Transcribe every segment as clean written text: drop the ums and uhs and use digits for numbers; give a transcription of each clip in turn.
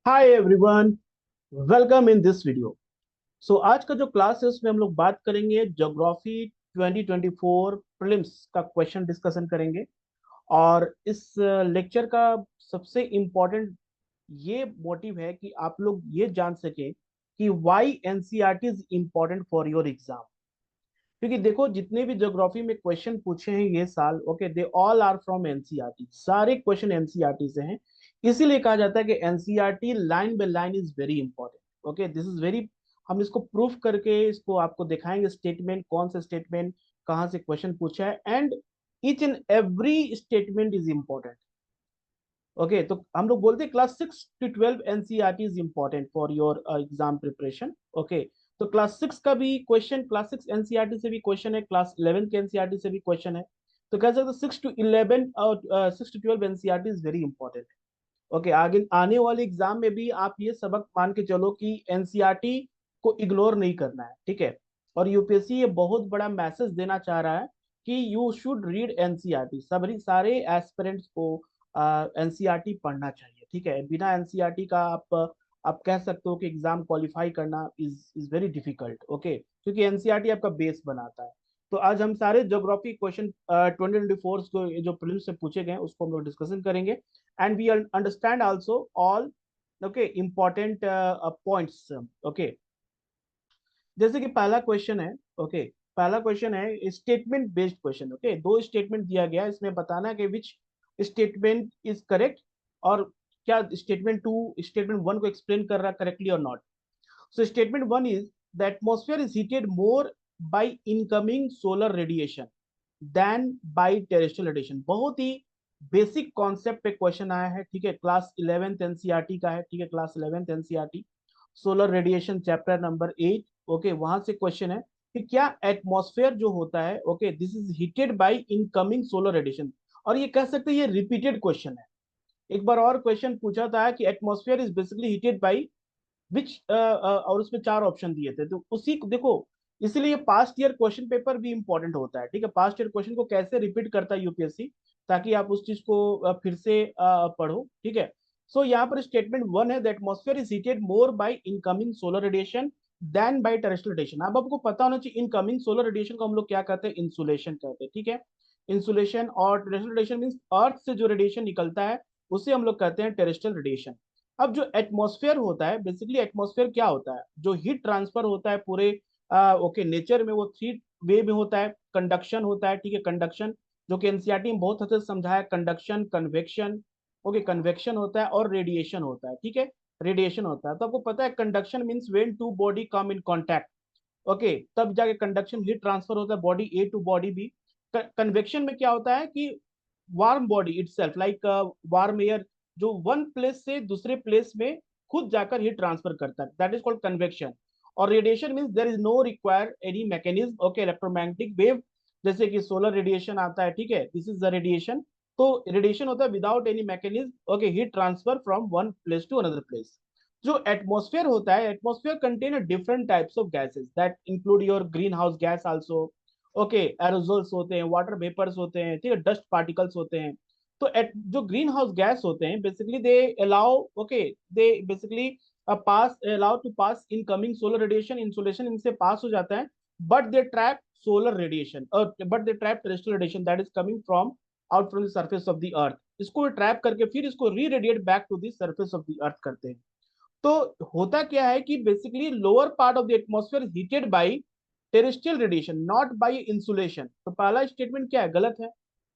Hi everyone, welcome in this video. So आज का जो क्लास है उसमें हम लोग बात करेंगे ज्योग्राफी 2024 प्रीलिम्स का क्वेश्चन डिस्कशन करेंगे। और इस लेक्चर का सबसे इम्पोर्टेंट ये मोटिव है कि आप लोग ये जान सके कि why NCERT is important for your exam. क्योंकि देखो, जितने भी ज्योग्राफी में क्वेश्चन पूछे हैं ये साल, okay, they all are from NCERT. सारे क्वेश्चन एनसीईआरटी से हैं। इसीलिए कहा जाता है कि NCERT line by line is very important. Okay, this is very. हम इसको प्रूफ करके इसको आपको दिखाएंगे, स्टेटमेंट कौन सा स्टेटमेंट कहाँ से क्वेश्चन पूछा है, and each and every statement is important. Okay, तो हम लोग बोलते हैं class 6 to 12 NCERT is important for your exam preparation. Okay, तो क्लास 6 का भी क्वेश्चन, क्लास 6 एनसीईआरटी से भी क्वेश्चन है, क्लास 11 के एनसीईआरटी से भी क्वेश्चन है। तो कह सकते 6 to 11 और 6 to 12 NCERT is very important. Okay, आगे आने वाले एग्जाम में भी आप ये सबक मान के चलो कि एनसीईआरटी को इग्नोर नहीं करना है, ठीक है। और यूपीएससी ये बहुत बड़ा मैसेज देना चाह रहा है कि यू शुड रीड एनसीईआरटी। सभी सारे एस्पिरेंट्स को एनसीईआरटी पढ़ना चाहिए, ठीक है। बिना एनसीईआरटी का आप कह सकते हो कि एग्जाम क्वालिफाई करना is is very difficult. Okay, क्योंकि एनसीईआरटी आपका बेस बनाता है। तो आज हम सारे ज्योग्राफी क्वेश्चन 2024 को जो प्रीलिम्स से पूछे गए हैं उसको हम लोग डिस्कशन करेंगे। And we understand also all, okay, important points। okay, जैसे कि पहला क्वेश्चन है। ओके, पहला क्वेश्चन है स्टेटमेंट बेस्ड क्वेश्चन। ओके, दो स्टेटमेंट दिया गया है, इसमें बताना है कि विच स्टेटमेंट इज करेक्ट, और क्या स्टेटमेंट 1 को एक्सप्लेन कर रहा है करेक्टली और not. So statement 1 is the atmosphere is heated more by incoming solar radiation than by terrestrial radiation. बहुत ही बेसिक कॉन्सेप्ट पे क्वेश्चन आया है, ठीक है। क्लास 11th एनसीईआरटी का है, ठीक है, class 11th NCERT, solar radiation chapter number 8। Okay, वहां से क्वेश्चन है कि क्या एटमॉस्फेयर जो होता है, okay, this is heated bye incoming solar radiation. और ये कह सकते हैं ये रिपीटेड क्वेश्चन है। एक बार और क्वेश्चन पूछा था कि atmosphere is basically heated by which, और उसमें 4 ऑप्शन दिए थे, तो उसी को देखो। इसलिए पास्ट ईयर क्वेश्चन पेपर भी इंपॉर्टेंट होता है, ठीक है। पास्ट ईयर क्वेश्चन को कैसे रिपीट करता है यूपीएससी, ताकि आप उस चीज को फिर से पढ़ो, ठीक है। सो यहाँ पर स्टेटमेंट 1 है the atmosphere is heated more by incoming solar radiation than by terrestrial radiation. अब आपको पता होना चाहिए इनकमिंग सोलर रेडिएशन को हम लोग क्या कहते हैं, इंसुलेशन कहते हैं, ठीक है। इंसुलेशन, और टेरेस्ट्रियल रेडिएशन मींस अर्थ से जो रेडिएशन निकलता है उसे हम लोग कहते हैं टेरेस्ट्रियल रेडिएशन। अब जो एटमॉस्फेयर होता है, बेसिकली एटमॉस्फेयर क्या होता है, जो हीट ट्रांसफर होता है पूरे ओके नेचर में, वो 3 वे में होता है। कंडक्शन होता है, ठीक है, कंडक्शन, जो कि एनसीईआरटी में बहुत हद तक समझाया, कंडक्शन, कन्वेक्शन। ओके, कन्वेक्शन होता है और रेडिएशन होता है, ठीक है। रेडिएशन होता है, तो आपको पता है conduction means when two body come in contact. Okay, तब जाके कंडक्शन हीट ट्रांसफर होता है body A to body B. Convection में क्या होता है कि warm body itself like warm air, जो वन प्लेस से दूसरे प्लेस में खुद जाकर हीट ट्रांसफर करता है, दैट इज कॉल्ड कन्वेक्शन। और radiation means there is no require any mechanism, okay, electromagnetic wave, जैसे कि सोलर रेडिएशन आता है, ठीक है, दिस इज द रेडिएशन। तो रेडिएशन होता है without any mechanism, okay, heat transfer from one place to another place. जो एटमॉस्फेयर होता है, atmosphere contain different types of gases that include your green house gas also. Okay, aerosols होते हैं, water vapours होते हैं, ठीक है, डस्ट पार्टिकल्स होते हैं। तो जो ग्रीन हाउस गैस होते हैं basically they allow, okay, they basically pass allow to pass incoming solar radiation, insulation इनसे पास हो जाता है। But they trap solar radiation, but they trap terrestrial radiation that is coming from out from the surface of the earth. इसको trap करके फिर इसको reradiate back to the surface of the earth करते हैं। तो होता क्या है कि basically lower part of the atmosphere heated by terrestrial radiation not by insulation. तो पहला स्टेटमेंट क्या है, गलत है।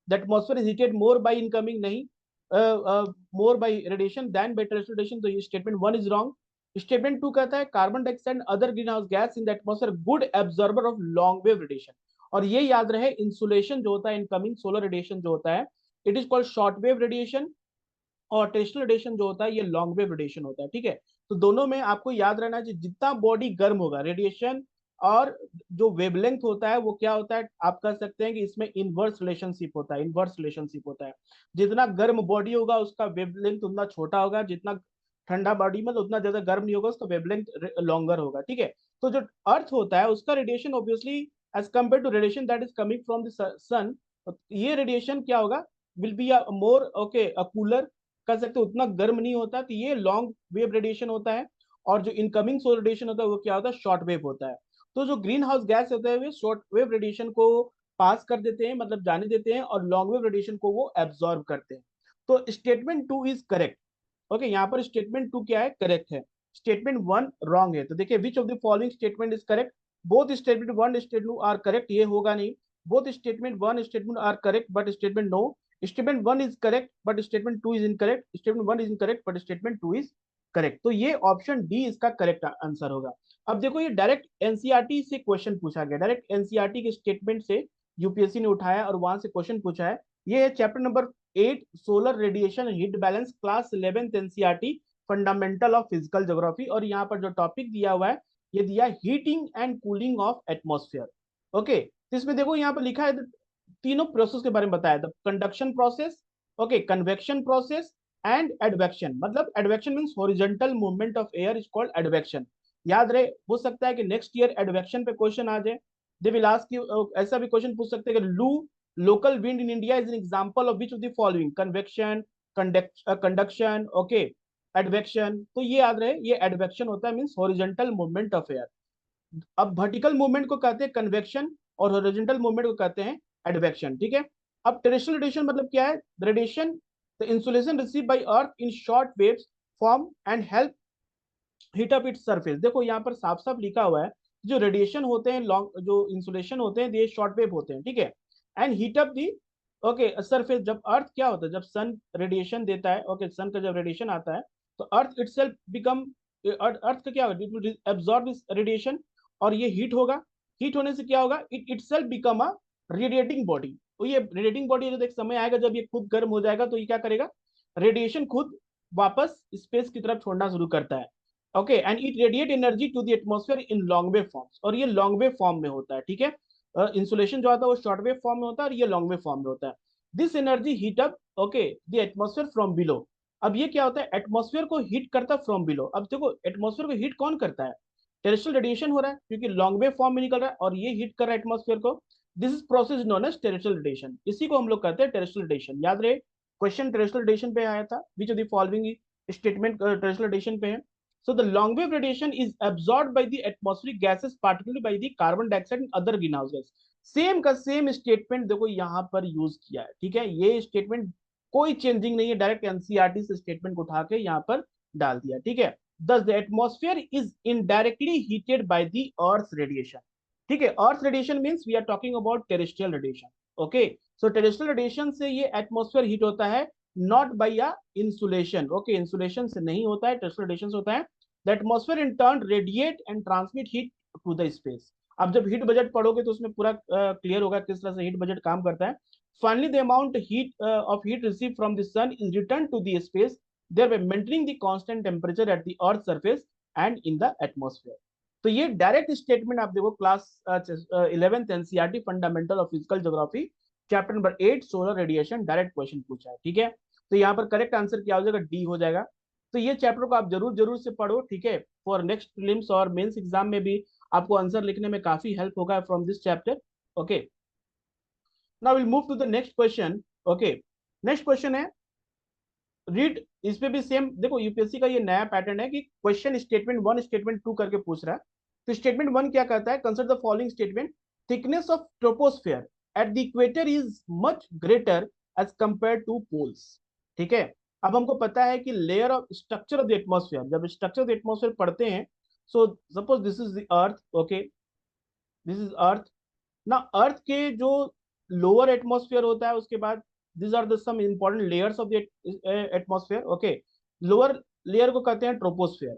The atmosphere is heated more by incoming, नहीं, more by radiation than by terrestrial radiation, तो ये स्टेटमेंट 1 इज रॉन्ग। स्टेटमेंट 2 कहता है carbon dioxide other green house gas in the atmosphere good absorber of long wave radiation. और ये याद रहे, insulation जो होता है, इनकमिंग सोलर रेडिएशन जो होता है, it is called short wave radiation. और टेरेस्ट्रियल रेडिएशन जो होता है ये लॉन्ग वेव रेडिएशन होता है, ठीक है। तो दोनों में आपको याद रहना चाहिए, जितना बॉडी गर्म होगा रेडिएशन और जो वेवलेंथ होता है वो क्या होता है, आप कह सकते हैं कि इसमें इनवर्स रिलेशनशिप होता है, इनवर्स रिलेशनशिप होता है। जितना गर्म बॉडी होगा उसका वेवलेंथ उतना छोटा होगा, जितना ठंडा बॉडी में उतना ज्यादा गर्म नहीं होगा, उसका वेवलेंथ लॉन्गर होगा, ठीक है। तो जो अर्थ होता है उसका radiation obviously as compare to radiation that is coming from the sun, ये रेडिएशन क्या होगा, will be more, okay, cooler, कह सकते हैं उतना गर्म नहीं होता, तो ये लॉन्ग वेव रेडिएशन होता है। और जो इनकमिंग सोलर रेडिएशन होता है वो क्या होता है, शॉर्ट वेव होता है। तो जो ग्रीन हाउस गैस होता है वे शॉर्ट वेव रेडिएशन को पास कर देते हैं, मतलब जाने देते हैं, और लॉन्ग वेव रेडिएशन को वो एब्जॉर्ब करते हैं। तो statement two is correct. Okay, यहाँ पर स्टेटमेंट टू क्या है, करेक्ट है। स्टेटमेंट वन रॉन्ग है। तो देखिए, which of the following statement is correct. Both statement one statement two are correct, ये होगा नहीं। Both statement one statement are correct but statement no. Statement one is correct but statement two is incorrect. Statement one is incorrect but statement two is correct. तो ये option D इसका correct answer होगा। अब देखो, ये direct NCERT से question पूछा गया, डायरेक्ट एनसीईआरटी के स्टेटमेंट से यूपीएससी ने उठाया और वहां से क्वेश्चन पूछा है। ये है chapter number 8 solar radiation heat balance, class 11th NCERT, fundamental of physical geography. और यहाँ पर जो टॉपिक दिया हुआ है, ये दिया heating and cooling of atmosphere. Okay, तो इसमें देखो यहाँ पर लिखा है, तीनों प्रोसेस के बारे में बताया था। Conduction process, okay, convection process and advection. मतलब advection means horizontal movement of air is called advection. याद रहे, हो सकता है कि नेक्स्ट ईयर एडवेक्शन पे क्वेश्चन आ जाए। दे विल आस्क यू, ऐसा भी क्वेश्चन पूछ सकते हैं कि लू local wind in India is an example of which of the following, convection, conduction, okay, advection. तो ये याद रहे, ये एडवेक्शन होता है means horizontal movement of air. अब वर्टिकल मूवमेंट को कहते हैं कन्वेक्शन और हॉरिजॉन्टल मूवमेंट को कहते हैं एडवेक्शन। ठीक है। अब टेरेस्ट्रियल रेडिएशन मतलब क्या है, radiation the insulation receive by earth in short waves form and help heat up its surface. देखो यहाँ पर साफ साफ लिखा हुआ है, जो रेडिएशन होते हैं, लॉन्ग जो इंसुलेशन होते हैं, ये शॉर्ट वेव होते हैं। ठीक है। And heat up the, okay, surface. जब अर्थ क्या होता है, जब सन रेडिएशन देता है, ओके, सन का जब रेडिएशन आता है, तो अर्थ इटसेल्फ बिकम, अर्थ का क्या होगा, it will absorb this radiation और ये हीट होगा। हीट होने से क्या होगा, it itself become a radiating body. तो ये रेडिएटिंग बॉडी जब एक समय आएगा जब ये खुद गर्म हो जाएगा, तो ये क्या करेगा, रेडिएशन खुद वापस स्पेस की तरफ छोड़ना शुरू करता है। Okay, and it radiate energy to the atmosphere in long wave forms. और ये लॉन्ग वेव फॉर्म में होता है। ठीक है। इंसुलेशन जो आता है वो शॉर्ट वेव फॉर्म में होता है और ये लॉन्ग वेव फॉर्म में होता है। This energy heat up, okay, the atmosphere from below. अब ये क्या होता है, एटमॉस्फेयर को हीट करता है फ्रॉम बिलो। अब देखो, एटमॉस्फेयर को हीट कौन करता है, टेरेस्ट्रियल रेडिएशन हो रहा है क्योंकि लॉन्ग वेव फॉर्म में निकल रहा है और ये हीट कर रहा है एटमॉस्फेयर को। This is process known as terrestrial radiation. इसी को हम लोग कहते हैं टेरेस्ट्रियल रेडिएशन। याद रहे, क्वेश्चन टेरेस्ट्रियल रेडिएशन पे आया था, विच of the following statement terrestrial radiation पे है। So the long wave radiation is absorbed by the atmospheric gases, particularly by the carbon dioxide and other greenhouse gas. Same का same statement देखो यहाँ पर use किया है। ठीक है, ये स्टेटमेंट कोई चेंजिंग नहीं है, डायरेक्ट एनसीईआरटी से स्टेटमेंट को उठा के यहाँ पर डाल दिया। ठीक है। Thus the atmosphere is indirectly heated by the Earth's radiation. ठीक है, earth radiation means we are talking about terrestrial radiation. Okay, so terrestrial radiation से ये एटमॉस्फेयर हीट होता है, not by a insulation. Okay, insulation से नहीं होता है, टेरेस्ट्रियल रेडिएशन से होता है। The atmosphere in turn radiate and transmit heat to the space. अब जब हीट बजट पढ़ोगे तो उसमें पूरा क्लियर होगा किस तरह से हीट बजट काम करता है। Finally the amount heat of heat receive from the sun is return to the space, thereby maintaining the constant temperature at the earth surface and in the atmosphere. तो ये direct statement आप देखो, class 11th NCERT fundamental of physical geography chapter number 8 solar radiation, direct question पूछा है। ठीक है, तो यहाँ पर करेक्ट आंसर क्या हो जाएगा, डी हो जाएगा। तो ये चैप्टर को आप जरूर जरूर से पढ़ो। ठीक है, फॉर नेक्स्ट प्रीलिम्स और मेंस एग्जाम में भी आपको आंसर लिखने में काफी हेल्प होगा from this chapter. Okay, now will move to the next question. Okay, next question है, रीड। इस पे भी सेम देखो, यूपीएससी का ये नया पैटर्न है कि question statement one statement two करके पूछ रहा है। तो स्टेटमेंट वन क्या कहता है, consider the following statement, thickness of troposphere at the equator is much greater as compare to poles. ठीक है, अब हमको पता है कि layer of structure of the atmosphere, जब स्ट्रक्चर ऑफ द एटमॉस्फेयर पढ़ते हैं, so suppose this is the earth. Okay, this is earth ना। अर्थ के जो लोअर एटमॉस्फेयर होता है, उसके बाद these are the some important layers of the atmosphere. Okay, lower layer को कहते हैं ट्रोपोस्फेयर।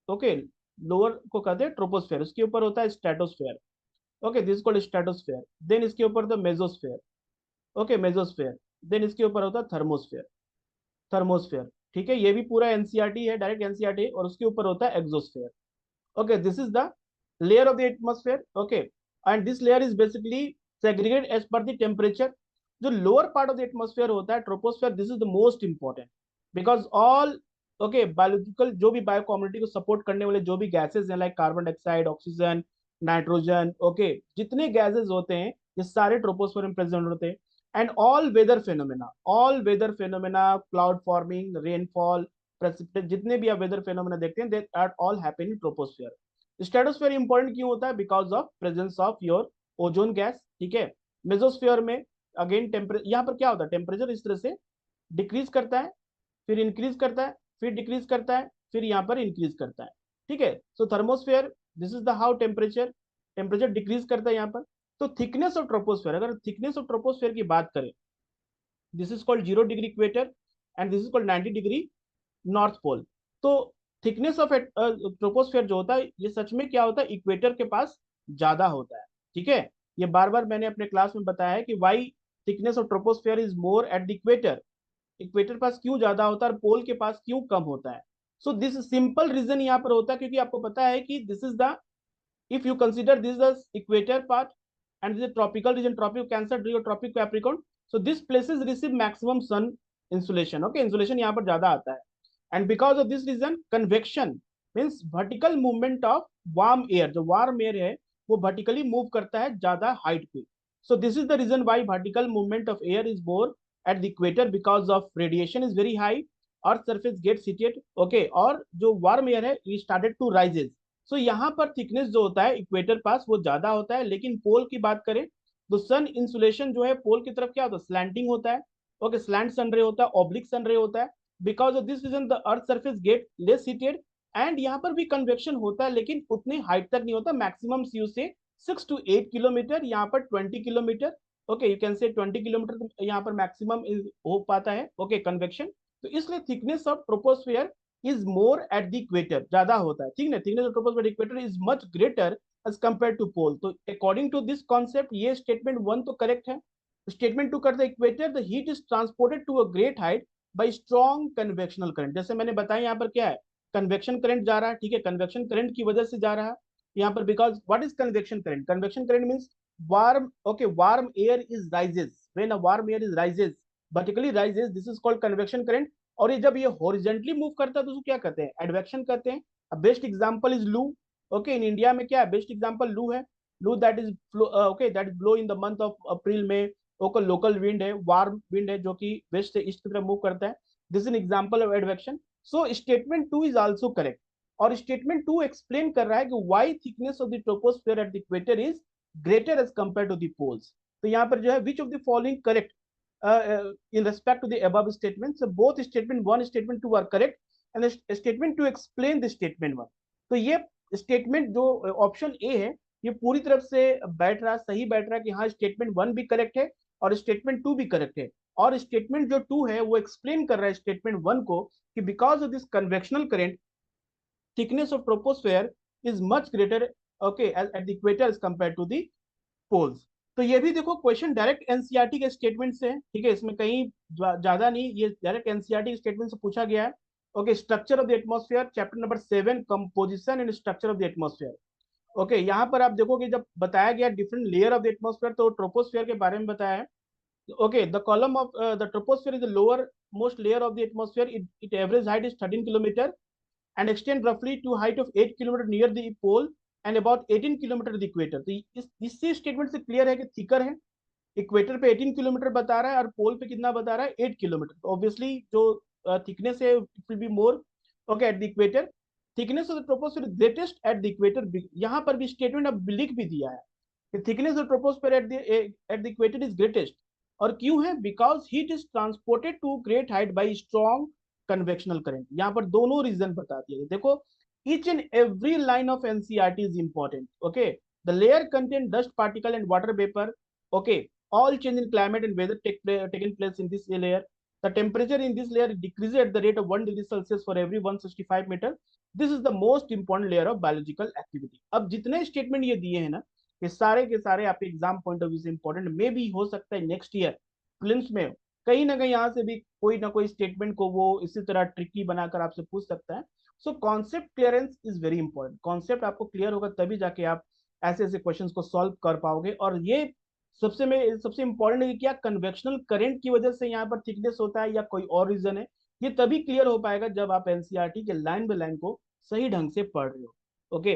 ओके, लोअर को कहते हैं ट्रोपोस्फेयर, उसके ऊपर होता है stratosphere. Okay, this called stratosphere. Then इसके ऊपर होता है मेसोस्फेयर। Okay, mesosphere. देन इसके ऊपर होता है थर्मोस्फेयर। थर्मोस्फेयर, ठीक है, ये भी पूरा एनसीईआरटी है, डायरेक्ट एनसीईआरटी। और उसके ऊपर होता है exosphere. Okay, this is the layer of the atmosphere. Okay, and this layer is basically segregated as per the temperature. जो lower part of the atmosphere होता है, troposphere, this is the most important because all, okay, biological जो भी bio community को support करने वाले जो भी गैसेज हैं, like carbon dioxide, oxygen, nitrogen, okay, जितने गैसेज होते हैं ये सारे ट्रोपोस्फेयर में प्रेजेंट होते हैं। And all weather phenomena, cloud forming, rainfall, precipitation, जितने भी आप वेदर फेनोमेना देखते हैं, they are all happen in troposphere. Stratosphere important क्यों होता है? Because of presence of your ozone gas, ठीक है। मेसोस्फियर में अगेन टेम्परेचर, यहाँ पर क्या होता है, टेम्परेचर इस तरह से डिक्रीज करता है, फिर इंक्रीज करता है, फिर डिक्रीज करता है, फिर यहाँ पर इंक्रीज करता है, ठीक है। So thermosphere, this is the how temperature decrease करता है यहाँ पर। तो थिकनेस ऑफ ट्रोपोस्फेयर, अगर थिकनेस ऑफ ट्रोपोस्फेयर की बात करें, this is called 0 degree equator and this is called 90 degree north pole. तो थिकनेस ऑफ ट्रोपोस्फेयर जो होता है, ये सच में क्या होता है, इक्वेटर के पास ज्यादा होता है, ठीक है। ये बार बार मैंने अपने क्लास में बताया है कि why thickness of troposphere is more at the equator, equator पास क्यों ज्यादा होता है और पोल के पास क्यों कम होता है। सो दिस सिंपल रीजन यहाँ पर होता है, क्योंकि आपको पता है कि this is the, if you consider this as equator part and this is a tropical region, tropic cancer, tropic capricorn, so this places receive maximum sun insolation, okay, insolation यहाँ पर ज्यादा आता है। and because of this reason convection means vertical movement of warm air, जो warm air है वो vertically move करता है ज्यादा height पे। so this is the reason why vertical movement of air is more at the equator, because of radiation is very high, earth surface gets heated, okay, और जो warm air है it started to rises। सो यहाँ पर thickness जो होता है equator पास वो ज्यादा होता है, लेकिन पोल की बात करें तो सन इंसुलेशन जो है पोल की तरफ क्या होता है, स्लैंटिंग होता है, ओके, स्लैंट सन रे होता है, ऑब्लिक सन रे होता है। Because of this region the earth surface get less heated and यहाँ पर भी कन्वेक्शन होता है, लेकिन उतनी हाइट तक नहीं होता, मैक्सिमम सी से 6 to 8 किलोमीटर, यहाँ पर 20 kilometre, okay, you can say 20 kilometre यहाँ पर मैक्सिमम हो पाता है, ओके, कन्वेक्शन। तो इसलिए thickness of troposphere is more at the equator, ज्यादा होता है, ठीक है। Thickness of troposphere equator is much greater as compare to pole. तो अकॉर्डिंग टू दिस कॉन्सेप्ट ये स्टेटमेंट 1 तो करेक्ट है। स्टेटमेंट 2 करता है equator the heat is transported to a great height by strong convectional current. जैसे मैंने बताया यहाँ पर क्या है, कन्वेक्शन करंट जा रहा है, ठीक है, कन्वेक्शन करंट की वजह से जा रहा है यहाँ पर। Because what is convection current? Convection current means warm, okay, warm air is rises, when a warm air is rises, vertically rises, this is called convection current. और ये जब ये हॉरिजेंटली मूव करता है तो उसको क्या कहते हैं, एडवेक्शन कहते हैं। बेस्ट एग्जांपल इज लू, ओके, इन इंडिया में क्या है, बेस्ट एग्जांपल लू है। लू that is okay, that is blow in the month of April में, ओके, लोकल विंड है, वार्म विंड है जो कि वेस्ट से ईस्ट की तरफ मूव करता है। This is an example of advection. So statement 2 is also correct, और स्टेटमेंट 2 एक्सप्लेन कर रहा है कि why thickness of the troposphere at the equator is greater as compare to the poles. तो यहाँ पर जो है which of the following correct in respect to the above statements, so both statement 1 statement 2 are correct and the statement 2 explain the statement 1। तो ये statement जो option A है ये पूरी तरफ से बैठ रहा, सही बैठ रहा है कि हाँ स्टेटमेंट 1 भी करेक्ट है और स्टेटमेंट 2 भी करेक्ट है। और स्टेटमेंट जो 2 है वो एक्सप्लेन कर रहा है स्टेटमेंट 1 को कि because of this convectional current thickness of troposphere is much greater, okay, at the equator as compare to the poles. तो ये भी देखो क्वेश्चन डायरेक्ट एनसीईआरटी के स्टेटमेंट से है, ठीक है, इसमें कहीं ज्यादा नहीं, ये डायरेक्ट एनसीईआरटी के स्टेटमेंट से पूछा गया है। Okay, structure of the atmosphere, chapter number 7, composition and structure of the atmosphere. Okay, यहाँ पर आप देखोगे जब बताया गया different layer of the atmosphere, तो ट्रोपोस्फेयर के बारे में बताया है। Okay, the column of the troposphere is the lower most layer of the atmosphere, it average height is 13 kilometre and extend roughly to height of 8 kilometre near the pole and about 18 kilometre the equator। तो इसी statement से clear है कि thicker है, equator पे 18 kilometre बता रहा है और पोल पे कितना बता रहा है, 8 किलोमीटर। तो ऑब्वियसली जो थिकनेस है it will be more, okay, at the equator. Thickness of the troposphere greatest eight the equator, यहाँ पर भी स्टेटमेंट अब लिख भी दिया है कि thickness of troposphere at the equator is greatest. और क्यों है? Because heat is transported to great height by strong convectional current. यहाँ पर दोनों रीजन बता दिए। देखो each and every line of NCERT is important, okay, the layer contain dust particle and water vapor, okay, all change in climate and weather taken place in this layer, the temperature in this layer decreases at the rate of 1 degree Celsius for every 165 meter, this is the most important layer of biological activity। अब जितने statement ये दिए हैं ना, ये सारे के सारे आपके एग्जाम पॉइंट ऑफ व्यू से इंपॉर्टेंट, मे भी हो सकता है नेक्स्ट ईयर प्रीलिम्स में कहीं ना कहीं यहाँ से भी कोई ना कोई स्टेटमेंट को वो इसी तरह ट्रिकी बनाकर आपसे पूछ सकता है। So concept clearance is very important, concept आपको क्लियर होगा तभी जाके आप ऐसे ऐसे क्वेश्चंस को सॉल्व कर पाओगे। और ये सबसे इंपॉर्टेंट है कि क्या कन्वेक्शनल करंट की वजह से यहाँ पर थिकनेस होता है या कोई और रीजन है, ये तभी क्लियर हो पाएगा जब आप एनसीईआरटी के लाइन बाय लाइन को सही ढंग से पढ़ रहे हो। ओके,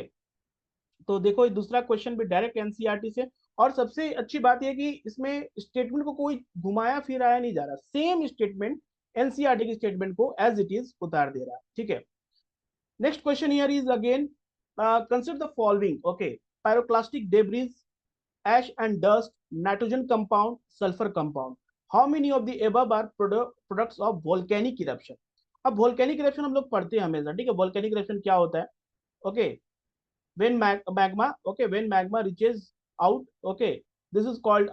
तो देखो दूसरा क्वेश्चन भी डायरेक्ट एनसीईआरटी से, और सबसे अच्छी बात यह कि इसमें स्टेटमेंट को कोई घुमाया फिराया नहीं जा रहा, सेम स्टेटमेंट एनसीईआरटी की स्टेटमेंट को एज इट इज उतार दे रहा है, ठीक है। Next question here is again, consider the following, okay, pyroclastic debris, ash and dust, nitrogen compound, sulfur compound. How many of the above are products of volcanic eruption? अब volcanic eruption हम लोग पढ़ते हैं हमेशा, ठीक है। volcanic eruption क्या होता है? Okay, when magma, okay, when magma reaches out, okay, this is called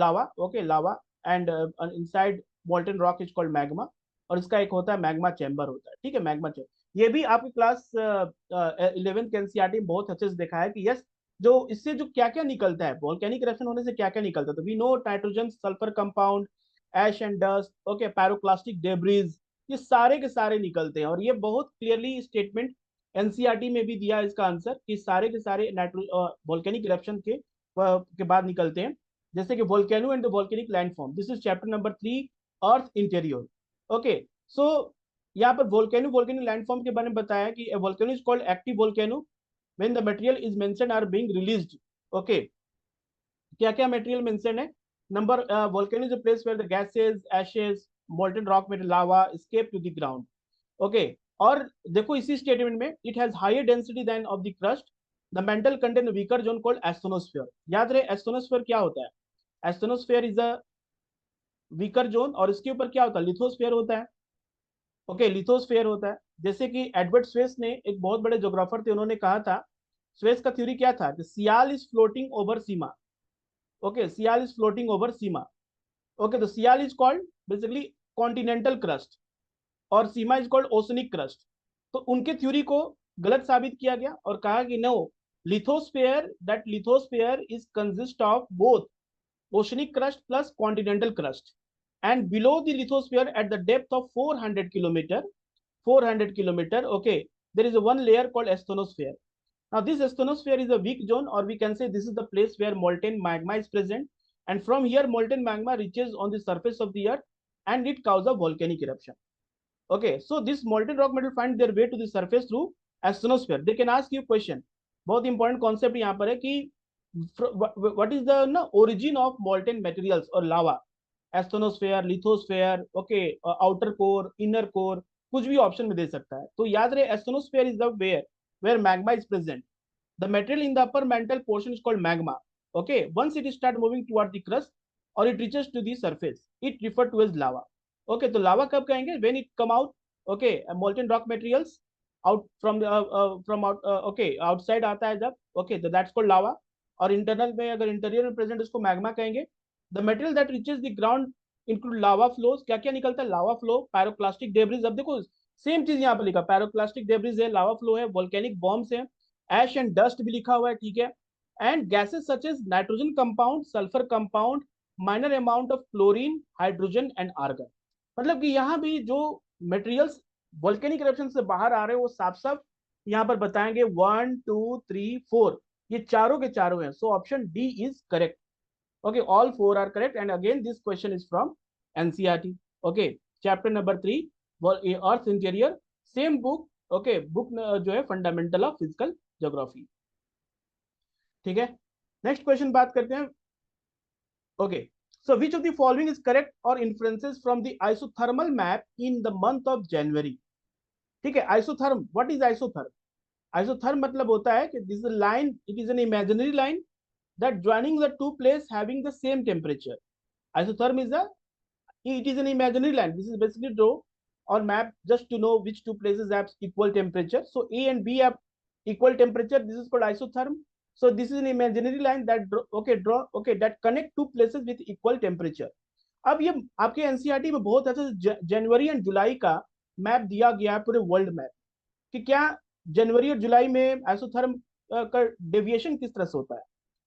lava, okay, lava, and inside molten rock is called magma, और इसका एक होता है मैग्मा चैम्बर होता है, ठीक है, मैग्मा चैम्बर। ये भी आपकी क्लास 11th एनसीईआरटी में बहुत अच्छे से देखा है कि यस, जो इससे जो क्या क्या निकलता है, वोल्केनिक इरप्शन होने से क्या क्या निकलता है, तो we know nitrogen, sulphur compound, ash and dust, okay, pyroclastic debris, ये सारे के सारे निकलते हैं। और ये बहुत क्लियरली स्टेटमेंट एनसीईआरटी में भी दिया है इसका आंसर कि सारे के सारे वोल्केनिक इरप्शन के बाद निकलते हैं, जैसे कि volcano and the volcanic landform. This is chapter number 3, earth interior. Okay, so यहाँ पर वोल्केनो वोल्केनिक लैंडफॉर्म के बारे में बताया कि volcano is called active volcano when the material is mentioned are being released, okay, क्या क्या मटेरियल मेंशन है? Number, volcano is a place where the gases, ashes, molten rock metal, lava escape to the ground, okay। और देखो इसी statement में, it has higher density than of the crust, the mantle contain a weaker zone called asthenosphere। याद रहे asthenosphere क्या होता है? asthenosphere is a weaker zone, और इसके ऊपर क्या होता है? लिथोस्फेयर होता है, ओके, लिथोस्फेयर होता है। जैसे कि एडवर्ड स्वेस ने, एक बहुत बड़े ज्योग्राफर थे, उन्होंने कहा था, स्वेस का थ्योरी क्या था कि sial is floating over sima, okay, sial is floating over sima, okay. तो sial is called basically continental crust, और sima is called oceanic crust. तो उनके थ्योरी को गलत साबित किया गया और कहा कि no, lithosphere, that lithosphere is consist of both oceanic crust plus continental crust, and below the lithosphere at the depth of 400 kilometer, okay, there is a one layer called asthenosphere. Now this asthenosphere is a weak zone, or we can say this is the place where molten magma is present, and from here molten magma reaches on the surface of the earth and it causes a volcanic eruption, okay। So this molten rock metal find their way to the surface through asthenosphere। They can ask you question, बहुत important concept यहाँ पर है कि what is the origin of molten materials or lava? Asthenosphere, lithosphere, okay, outer core, inner core, कुछ भी option में दे सकता है। तो याद रहे, asthenosphere is the where magma is present, the material in the upper mantle portion is called magma, okay. Once it start moving toward the crust और it reaches to the surface, it refer to as lava, okay. तो lava कब कहेंगे? When it come out, okay, molten rock materials out from out, okay, outside आता है जब, okay, तो that's called लावा। और internal में, अगर इंटीरियर में प्रेजेंट, उसको मैग्मा कहेंगे। The material that reaches the ground include lava flows, क्या क्या निकलता है? Lava flow, pyroclastic debris. अब देखो सेम चीज यहाँ पर लिखा, पायरोक्लास्टिक डेब्रिज है, लावा फ्लो है, वोल्केनिक बॉम्ब्स है, एश एंड डस्ट भी लिखा हुआ है, ठीक है। And gases such as nitrogen compound, sulphur compound, minor amount of chlorine, hydrogen and argon. मतलब कि यहाँ भी जो मटेरियल्स वोल्केनिक इरप्शन से बाहर आ रहे हैं वो साफ साफ यहाँ पर बताएंगे, 1 2 3 4, ये चारों के चारों हैं। So option D is correct, okay, all four are correct, and again this question is from NCERT, okay, chapter number 3, earth interior, same book, okay, book जो है फंडामेंटल ऑफ फिजिकल ज्योग्राफी, ठीक है। नेक्स्ट क्वेश्चन बात करते हैं, okay. So which of the following is correct or inferences from the isothermal map in the month of January? ठीक है, isotherm, what is isotherm? Isotherm मतलब होता है कि this is a line, it is an imaginary line that joining the two places having the same temperature. Isotherm is a, it is an imaginary line. This is basically draw or map just to know which two places have equal temperature. So A and B have equal temperature. This is called isotherm. So this is an imaginary line that draw that connect two places with equal temperature. अब ये आपके NCERT में बहुत अच्छे से जनवरी and जुलाई का map दिया गया है, पूरे वर्ल्ड मैप, कि क्या जनवरी और जुलाई में आइसोथर्म का डेविएशन किस तरह से होता है,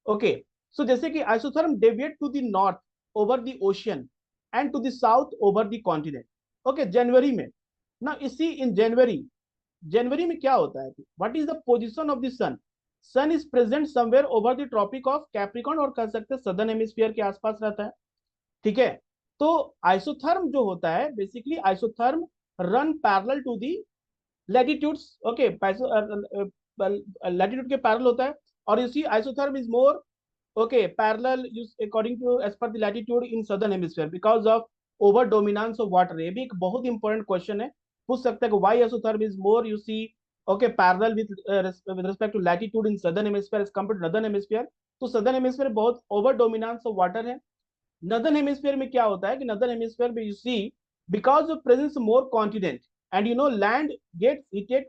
ओके। सो जैसे कि isotherm deviate to the north over the ocean and to the south over the continent, okay, जनवरी में ना। इसी इन जनवरी में क्या होता है, what is the position of the sun? Sun is present somewhere over the tropic of Capricorn, और कह सकते हैं सदर्न हेमिस्फीयर के आसपास रहता है, ठीक है। तो आइसोथर्म जो होता है, basically isotherm run parallel to the latitudes, okay, latitude के पैरेलल होता है। और इसी isotherm is more Okay, parallel use according to as per the latitude in southern hemisphere because of over dominance of water. ये भी एक बहुत important question है, पूछ सकता है कि why isotherm is more you see okay parallel with respect to latitude in southern hemisphere as compared to northern hemisphere. तो southern hemisphere बहुत over dominance of water है. northern hemisphere में क्या होता है कि northern hemisphere में you see because of presence more continent and you know land gets heated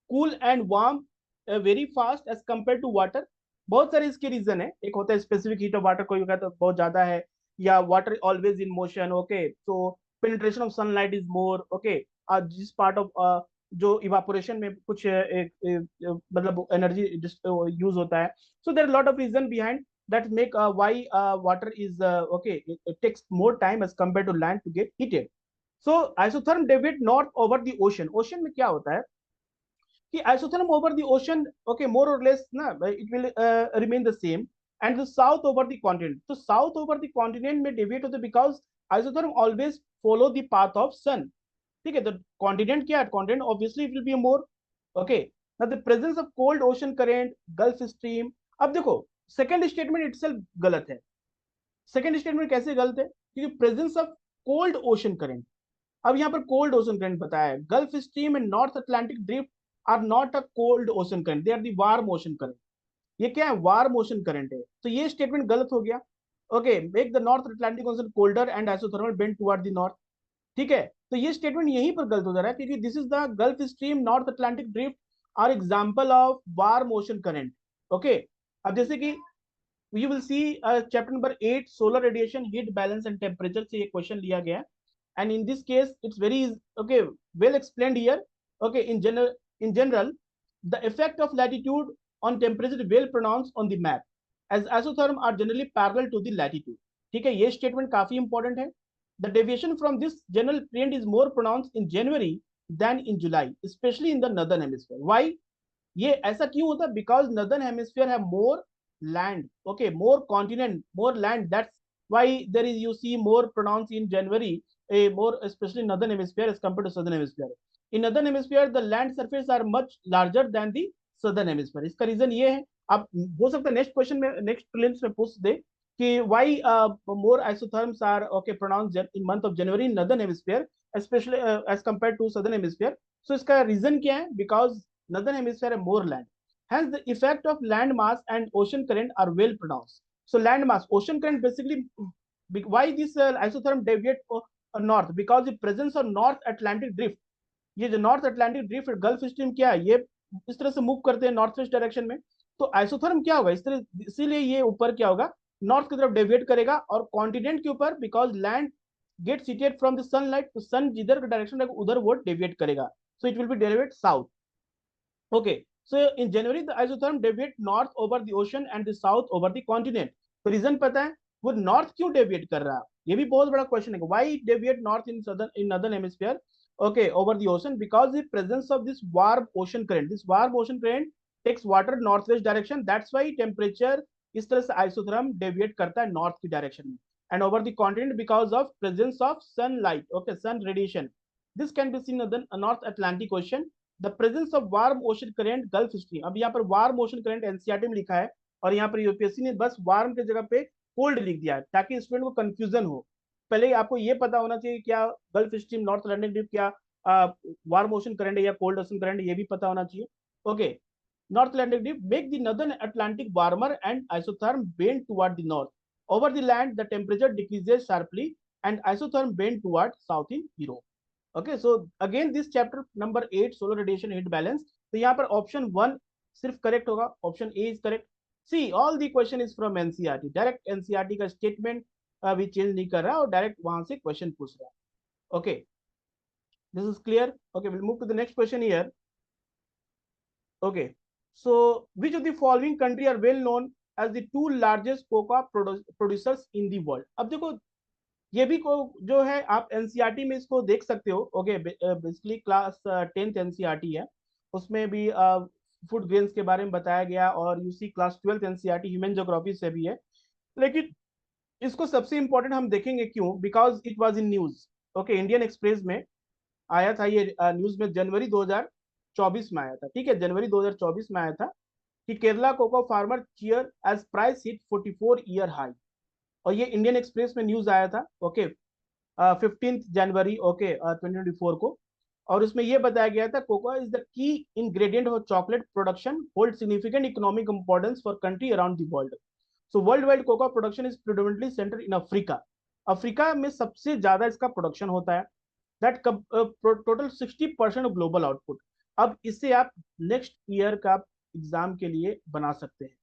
cool and warm very fast as compared to water. बहुत सारे इसके रीजन है, एक होता है स्पेसिफिक हीट ऑफ वाटर, कोई होगा तो बहुत ज्यादा है, या water always in motion, okay, so penetration of sunlight is more, okay, जिस पार्ट ऑफ जो इवापोरेशन में कुछ मतलब एनर्जी यूज होता है. So there lot of reason behind that make why water is okay it takes more time as compared to land to get heated. So isotherm deviate north over the ocean. Ocean में क्या होता है कि isotherm over the ocean, okay, more or less na it will remain the same, and the south over the continent. So south over the continent may deviate होते because isotherm always follow the path of sun. ठीक है, तो continent क्या है, continent obviously it will be more, okay. Now the presence of cold ocean current, Gulf Stream. अब देखो second statement itself गलत है. सेकेंड स्टेटमेंट कैसे गलत है, क्योंकि presence of cold ocean current. अब यहाँ पर कोल्ड ओशन करंट बताया है, Gulf Stream and North Atlantic Drift are not a cold ocean current, they are the warm ocean current. ये क्या है, वार्म ओशन करंट है, तो ये स्टेटमेंट गलत हो गया. Okay, make the north Atlantic ocean colder and isothermal bend toward the north. ठीक है, तो ये स्टेटमेंट यहीं पर गलत हो जा रहा है, क्योंकि this is the Gulf Stream North Atlantic Drift are example of warm ocean current. Okay, अब जैसे कि you will see chapter number 8 solar radiation heat balance and temperature से ये क्वेश्चन लिया गया है. And in this case it's very okay well explained here. Okay, in general the effect of latitude on temperature is well pronounced on the map as isotherm are generally parallel to the latitude. ठीक है, ये statement काफी important है. The deviation from this general trend is more pronounced in January than in July, especially in the northern hemisphere. Why? ये ऐसा क्यों होता है, बिकॉज नदर्न हेमिस्फीयर है more land, okay, more continent, more land, that's why there is you see more pronounce in January, a more especially northern hemisphere as compare to southern hemisphere. In northern hemisphere the land surface are much larger than the southern hemisphere. इसका reason ये है, अब हो सकता है next question में, next prelims में पूछ दे कि why more isotherms are okay pronounce in month of January in northern hemisphere specially as compare to southern hemisphere. So इसका रीजन क्या है, because northern hemisphere have more land. Hence, the effect of land mass and ocean current are well pronounced. So, land mass, ocean current basically, why this isotherm deviate north? Because the presence of North Atlantic drift. ये जो north Atlantic drift gulf stream क्या है, ये इस तरह से move करते हैं नॉर्थ वेस्ट डायरेक्शन में. तो आइसोथर्म क्या होगा इस तरह, इसीलिए ये ऊपर क्या होगा, नॉर्थ की तरफ डेविएट करेगा और कॉन्टिनेंट के ऊपर, because land get seated from the sunlight, तो सन जिधर का डायरेक्शन रहेगा उधर वो डेविएट करेगा. So it will be deviate south. Okay, so in January the isotherm deviate north over the ocean and the south over the continent. तो reason पता है वो नॉर्थ क्यों डेविएट कर रहा है, ये भी बहुत बड़ा क्वेश्चन है. Why deviate north in southern in northern hemisphere, okay, over the ocean, because the presence of this warm ocean current. This warm ocean current takes water northwest direction. That's why temperature इस तरह से isotherm deviate करता है north की direction में. And over the continent because of presence of sunlight, okay, sun radiation. This can be seen in the North Atlantic Ocean. The presence of warm ocean current Gulf Stream. अब यहाँ पर warm ocean current NCERT में लिखा है और यहाँ पर UPSC ने बस वार्म की जगह पे कोल्ड लिख दिया है ताकि स्टूडेंट को कंफ्यूजन हो. पहले आपको ये पता होना चाहिए क्या gulf Stream North Atlantic drift क्या वार्म ओशन करंट है या कोल्ड ओशन करंट, ये भी पता होना चाहिए. Okay, north Atlantic drift make the northern Atlantic warmer and isotherm bend toward the north. Over the land the temperature decreases sharply and isotherm bend toward south in Europe. Okay, so again this chapter number 8 solar radiation heat balance. तो यहाँ पर option 1 सिर्फ correct होगा, option A is correct. See all the question is from NCERT, direct NCERT का statement अभी change नहीं कर रहा और डायरेक्ट वहां से क्वेश्चन पूछ रहा है. Okay, this is clear. Okay, will move to the next question here. Okay, so which of the following country are well known as the two largest cocoa producers in the world. अब देखो ये भी को जो है आप NCERT में इसको देख सकते हो. Okay, basically class 10th NCERT है, उसमें भी फूड ग्रेन्स के बारे में बताया गया, और UC class 12th NCERT human geography से भी है. लेकिन इसको सबसे इंपॉर्टेंट हम देखेंगे क्यों, because it was in news. Okay, Indian express में आया था ये न्यूज में, जनवरी 2024 में आया था. ठीक है, जनवरी 2024 में आया था. कि Kerala cocoa farmer cheer as price hit 44 year high. और ये इंडियन एक्सप्रेस में न्यूज आया था, ओके, 15 जनवरी, ओके, 2024 को। और उसमें ये बताया गया था cocoa is the key ingredient of chocolate production, hold significant economic importance for country around the world. So worldwide cocoa production is predominantly centre in Africa. Africa में सबसे ज्यादा इसका प्रोडक्शन होता है। That total 60% of global output. अब इससे आप next year का एग्जाम के लिए बना सकते हैं।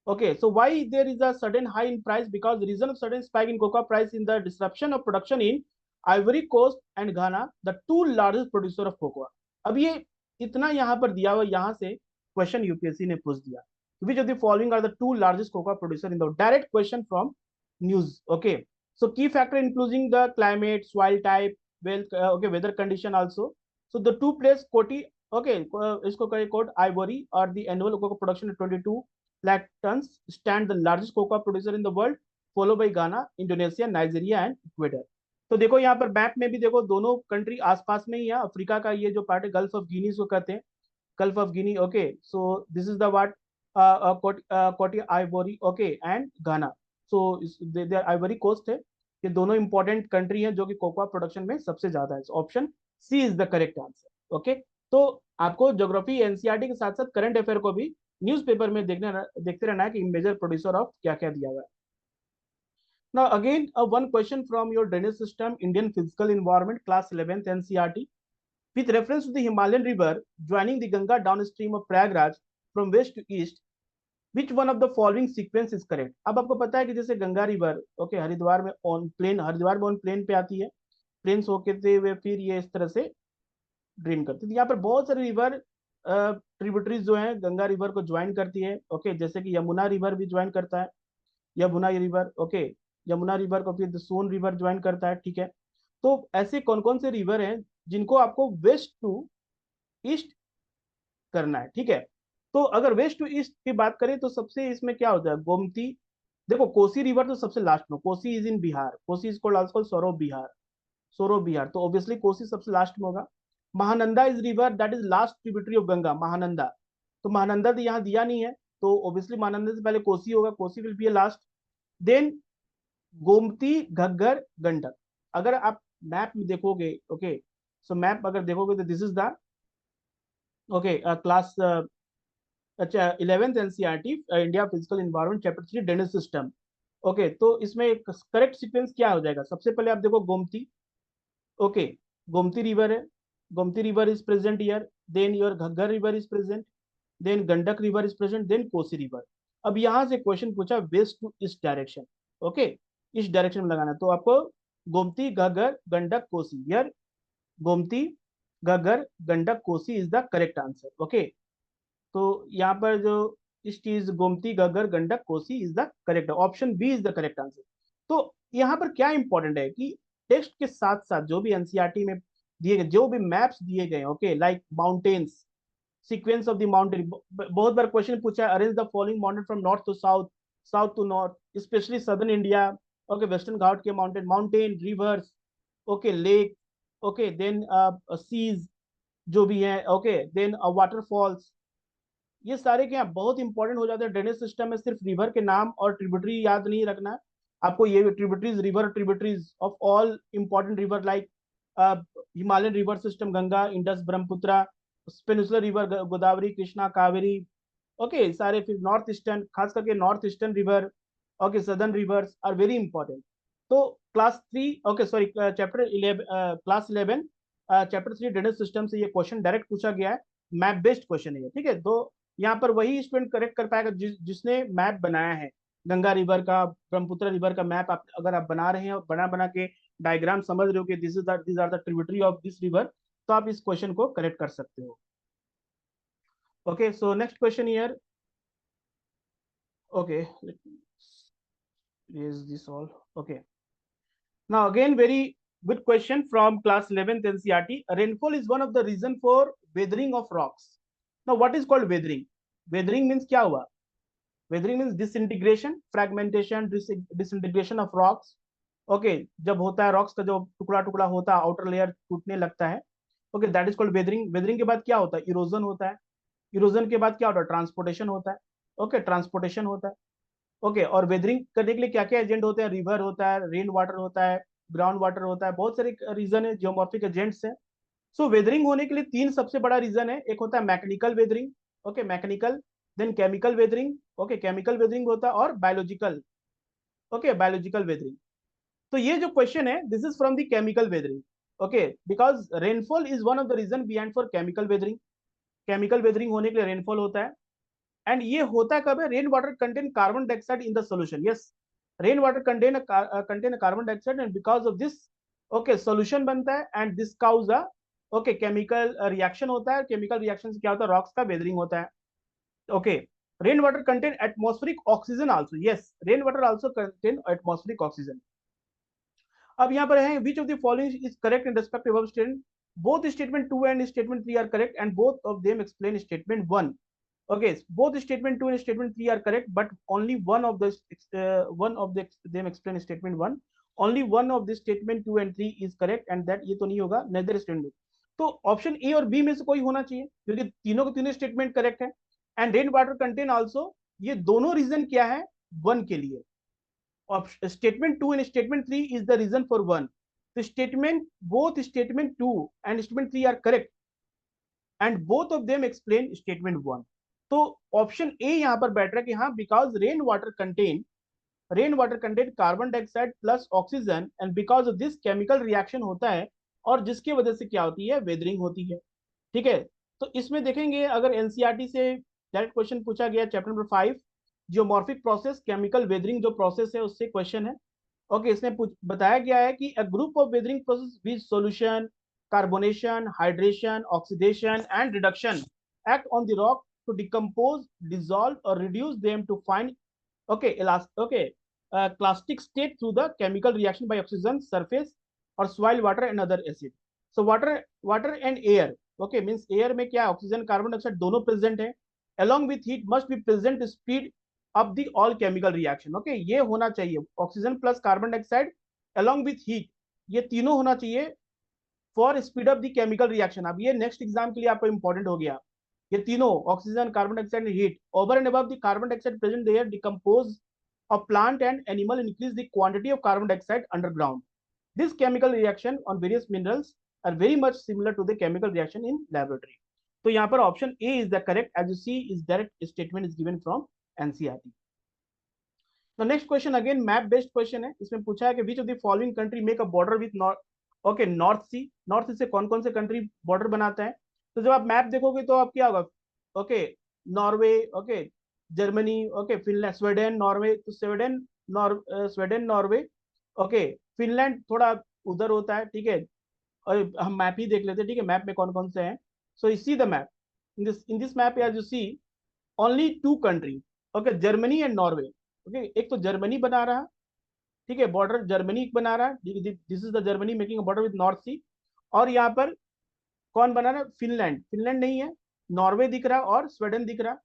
Okay, so why there is a sudden high in price? Because the reason of sudden spike in cocoa price in the disruption of production in Ivory Coast and Ghana, the two largest producer of cocoa. अब ये इतना यहाँ पर दिया हुआ, यहाँ से question UPSC ने पूछ दिया, which of the following are the two largest cocoa producer in the world? Direct question from news. Okay, so key factor including the climate, soil type, well, okay, weather condition also. So the two place Coty, okay, इसको करें coat Ivory, or the annual cocoa production is 22 lakh tons, stand the largest cocoa producer in the world, followed by Ghana, Indonesia, Nigeria and Ecuador. तो देखो यहाँ पर map में भी देखो, दोनों कंट्री आसपास में ही है। अफ्रीका का ये जो पार्ट है, गल्फ ऑफ गिनी को कहते हैं, gulf of Guinea, okay. So this is the what Cote Ivoire, okay, and Ghana. So there Ivory Coast है। ये दोनों इंपॉर्टेंट कंट्री हैं जो कि कोकोआ प्रोडक्शन में सबसे ज्यादा है। Option C is the correct answer, okay. तो आपको ज्योग्राफी एनसीईआरटी के साथ साथ करंट अफेयर को भी न्यूज़पेपर में देखते रहना है कि मेजर प्रोड्यूसर ऑफ क्या क्या दिया हुआ है। Now again, one question from your drainage system, Indian physical environment, class 11th NCERT. With reference to the Himalayan river joining the Ganga downstream of Prayagraj from west to east, which one of the following sequence is correct? अब आपको पता है कि जैसे Ganga river, okay, Haridwar में on plane, Haridwar में on plane पे आती है, प्लेन होते हुए फिर ये इस तरह से ड्रेन करती है। यहाँ पर बहुत सारे रिवर ट्रिब्यूटरीज जो है गंगा रिवर को ज्वाइन करती है, ओके, जैसे कि यमुना रिवर भी ज्वाइन करता है, Yamuna river, okay, Yamuna river को फिर सोन रिवर ज्वाइन करता है, ठीक है। तो ऐसे कौन कौन से रिवर हैं जिनको आपको वेस्ट टू ईस्ट करना है, ठीक है। तो अगर वेस्ट टू ईस्ट की बात करें तो सबसे इसमें क्या होता है, गोमती। देखो कोसी रिवर तो सबसे लास्ट में, Kosi is in Bihar, Kosi is called also sorrow Bihar, sorrow Bihar, तो ऑब्वियसली कोसी सबसे लास्ट में होगा। Mahananda is river that is last tributary of Ganga, Mahananda. तो महानंदा तो यहाँ दिया नहीं है, तो ऑब्वियसली महानंदा से पहले कोसी होगा, Kosi will be a last. Then Gomti, Ghaggar, Gandak. अगर आप मैप में देखोगे, ओके, सो मैप अगर देखोगे तो this is the, okay, class, अच्छा, 11th NCERT, India physical environment, chapter 3, drainage system. Okay, तो इसमें करेक्ट सीक्वेंस क्या हो जाएगा? सबसे पहले आप देखो गोमती, ओके, गोमती रिवर है, Gomti river is present here. Then your Ghaggar river is present, then Gandak river is present, then Kosi river. अब यहाँ से क्वेश्चन पूछा west to east direction, okay, इस डायरेक्शन में लगाना, तो आपको Gomti, Ghaggar, Gandak, Kosi, here Gomti, Ghaggar, Gandak, Kosi is the correct answer, okay. तो यहाँ पर जो इस चीज Gomti, Ghaggar, Gandak, Kosi is the correct, option B is the correct answer. तो यहाँ पर क्या इंपॉर्टेंट है कि टेक्स्ट के साथ साथ जो भी एनसीईआरटी में दिए गए, जो भी मैप्स दिए गए, okay, like mountains, sequence of the mountain, बहुत बार क्वेश्चन पूछा है, arrange the following mountain from north to south, south to north, specially southern India, okay, western Ghat के mountain, mountain, rivers, okay, lake, okay, then seas जो भी है, okay, then waterfalls, ये सारे क्या बहुत इंपॉर्टेंट हो जाते हैं ड्रेनेज सिस्टम में। सिर्फ रिवर के नाम और ट्रिब्यूटरी याद नहीं रखना है आपको, ये tributaries, river tributaries of all important river like Himalayan river system, Ganga, Indus, Brahmaputra, peninsular river, Godavari, Krishna, Kaveri, okay, सारे। फिर नॉर्थ ईस्टर्न, खास करके north eastern river, okay, southern rivers are very important. तो class 3, okay, sorry, chapter 11, class 11, chapter 3 drainage system से ये question direct पूछा गया है, मैप बेस्ड क्वेश्चन है ये, ठीक है। तो यहाँ पर वही स्टूडेंट करेक्ट कर पाएगा जिसने मैप बनाया है गंगा रिवर का, ब्रह्मपुत्र रिवर का मैप। आप अगर आप बना रहे हैं और बना बना के डायग्राम समझ रहे हो कि this are the tributary of this river, तो आप इस क्वेश्चन को करेक्ट कर सकते हो। Okay, so next question here, okay, is this all? Okay, now again very good question from class 11th NCERT. Rainfall is one of the reason for weathering of rocks. Now what is called weathering? Weathering means क्या हुआ? Weathering means disintegration, fragmentation, disintegration of rocks. Okay, जब होता है rocks का जो टुकड़ा टुकड़ा होता है, आउटर लेयर टूटने लगता है, okay, that is called weathering. Weathering के बाद क्या होता है? इरोजन होता है, इरोजन के बाद क्या होता है, ट्रांसपोर्टेशन होता है। ओके, ट्रांसपोर्टेशन होता है। ओके, और वेदरिंग करने के लिए क्या क्या एजेंट होते हैं, रिवर होता है, रेन वाटर होता है, ग्राउंड वाटर होता है, बहुत सारे रीजन है, जियोमॉर्फिक एजेंट्स हैं। सो वेदरिंग होने के लिए तीन सबसे बड़ा रीजन है, एक होता है mechanical weathering. Okay, mechanical, then chemical weathering. Okay, chemical weathering होता है, और बायोलॉजिकल। Okay, biological weathering. तो ये जो क्वेश्चन है, this is from the chemical weathering. Okay, because rainfall is one of the reason behind for chemical weathering. Chemical weathering होने के लिए रेनफॉल होता है। एंड ये होता कब है, rain water contain carbon dioxide in the solution. Yes, rain water contain carbon dioxide, and because of this okay solution बनता है, and this cause a okay chemical reaction होता है। केमिकल रिएक्शन से क्या होता है, रॉक्स का वेदरिंग होता है। Okay, rain water contain atmospheric oxygen also. Yes, rain water also contain atmospheric oxygen. अब यहाँ पर है, which of the following is correct in respect of statement. Both statement 2 and statement 3 are correct, and both of them explain statement 1। Okay, both statement 2 and statement 3 are correct, but only one of them explain statement 1. Only one of the statement 2 and 3 is correct, and that ये तो नहीं होगा, neither statement। तो option A और B में से कोई होना चाहिए, क्योंकि तीनों के तीनों स्टेटमेंट करेक्ट है। And rain water contain also, ये दोनों रीजन क्या है, वन के लिए। Statement 2 and statement 3 is the reason for one. तो statement, both statement 2 and statement 3 are correct, and both of them explain statement 1। तो ऑप्शन ए यहां पर बैठ रहा है कि हाँ, because rain water contain carbon dioxide plus oxygen, and because of this chemical reaction होता है, और जिसकी वजह से क्या होती है, वेदरिंग होती है। ठीक है, तो इसमें देखेंगे, अगर एनसीईआरटी से डायरेक्ट क्वेश्चन पूछा गया, chapter number 5 geomorphic process, chemical weathering जो प्रोसेस है उससे क्वेश्चन है। ओके, इसमें बताया गया है कि a group of weathering process which solution, carbonation, hydration, oxidation and reduction act on the rock to decompose, dissolve or reduce them to find clastic state through the chemical reaction by oxygen surface or soil water and other acid। So water and air, okay, means air में क्या, oxygen carbon dioxide दोनों present है। along with heat must be present to speed up the all chemical reaction। okay, ये होना चाहिए, oxygen plus carbon dioxide along with heat, ये तीनों होना चाहिए for speed up the chemical reaction. अब ये नेक्स्ट एग्जाम के लिए आपको इंपॉर्टेंट हो गया, ये तीनों oxygen, carbon dioxide and heat over and above the carbon dioxide present there decompose of plant and animal increase the quantity of carbon dioxide underground। This chemical reaction on various minerals are very much similar to the chemical reaction in laboratory। तो यहाँ पर option A is the correct, as you see is direct statement is given from NCERT. तो next question again map based question है। इसमें पूछा है कि which of the following country make a border with okay north sea. North sea से कौन कौन से कंट्री बॉर्डर बनाता है। तो जब आप मैप देखोगे तो आप क्या होगा, okay Norway, okay Germany, okay Finland, Sweden, Norway. तो स्वीडन, नॉर्वे, ओके फिनलैंड थोड़ा उधर होता है। ठीक है, और हम मैप ही देख लेते हैं। ठीक है, मैप में कौन कौन से हैं। So see the map, in this map as you see only two country, okay Germany and Norway. Okay, एक तो जर्मनी बना रहा, ठीक है, बॉर्डर जर्मनी बना रहा है, this is the Germany making border with north sea. और यहाँ पर कौन बना रहा है, फिनलैंड। फिनलैंड नहीं है, नॉर्वे दिख रहा और स्वीडन दिख रहा।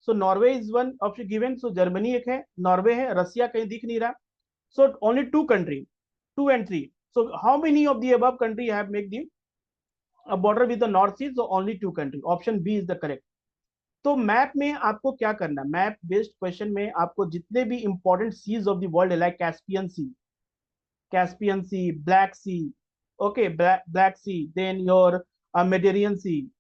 So Norway is one option given. So Germany एक है, नॉर्वे है, रसिया कहीं दिख नहीं रहा। So only two country, 2 and 3। So how many of the above country have make the border with the North Sea. So only two country, option B is the correct. तो map में आपको क्या करना है, मैप बेस्ड क्वेश्चन में आपको जितने भी important seas of the world है, like Caspian sea, black sea, okay black sea, then your Mediterranean sea.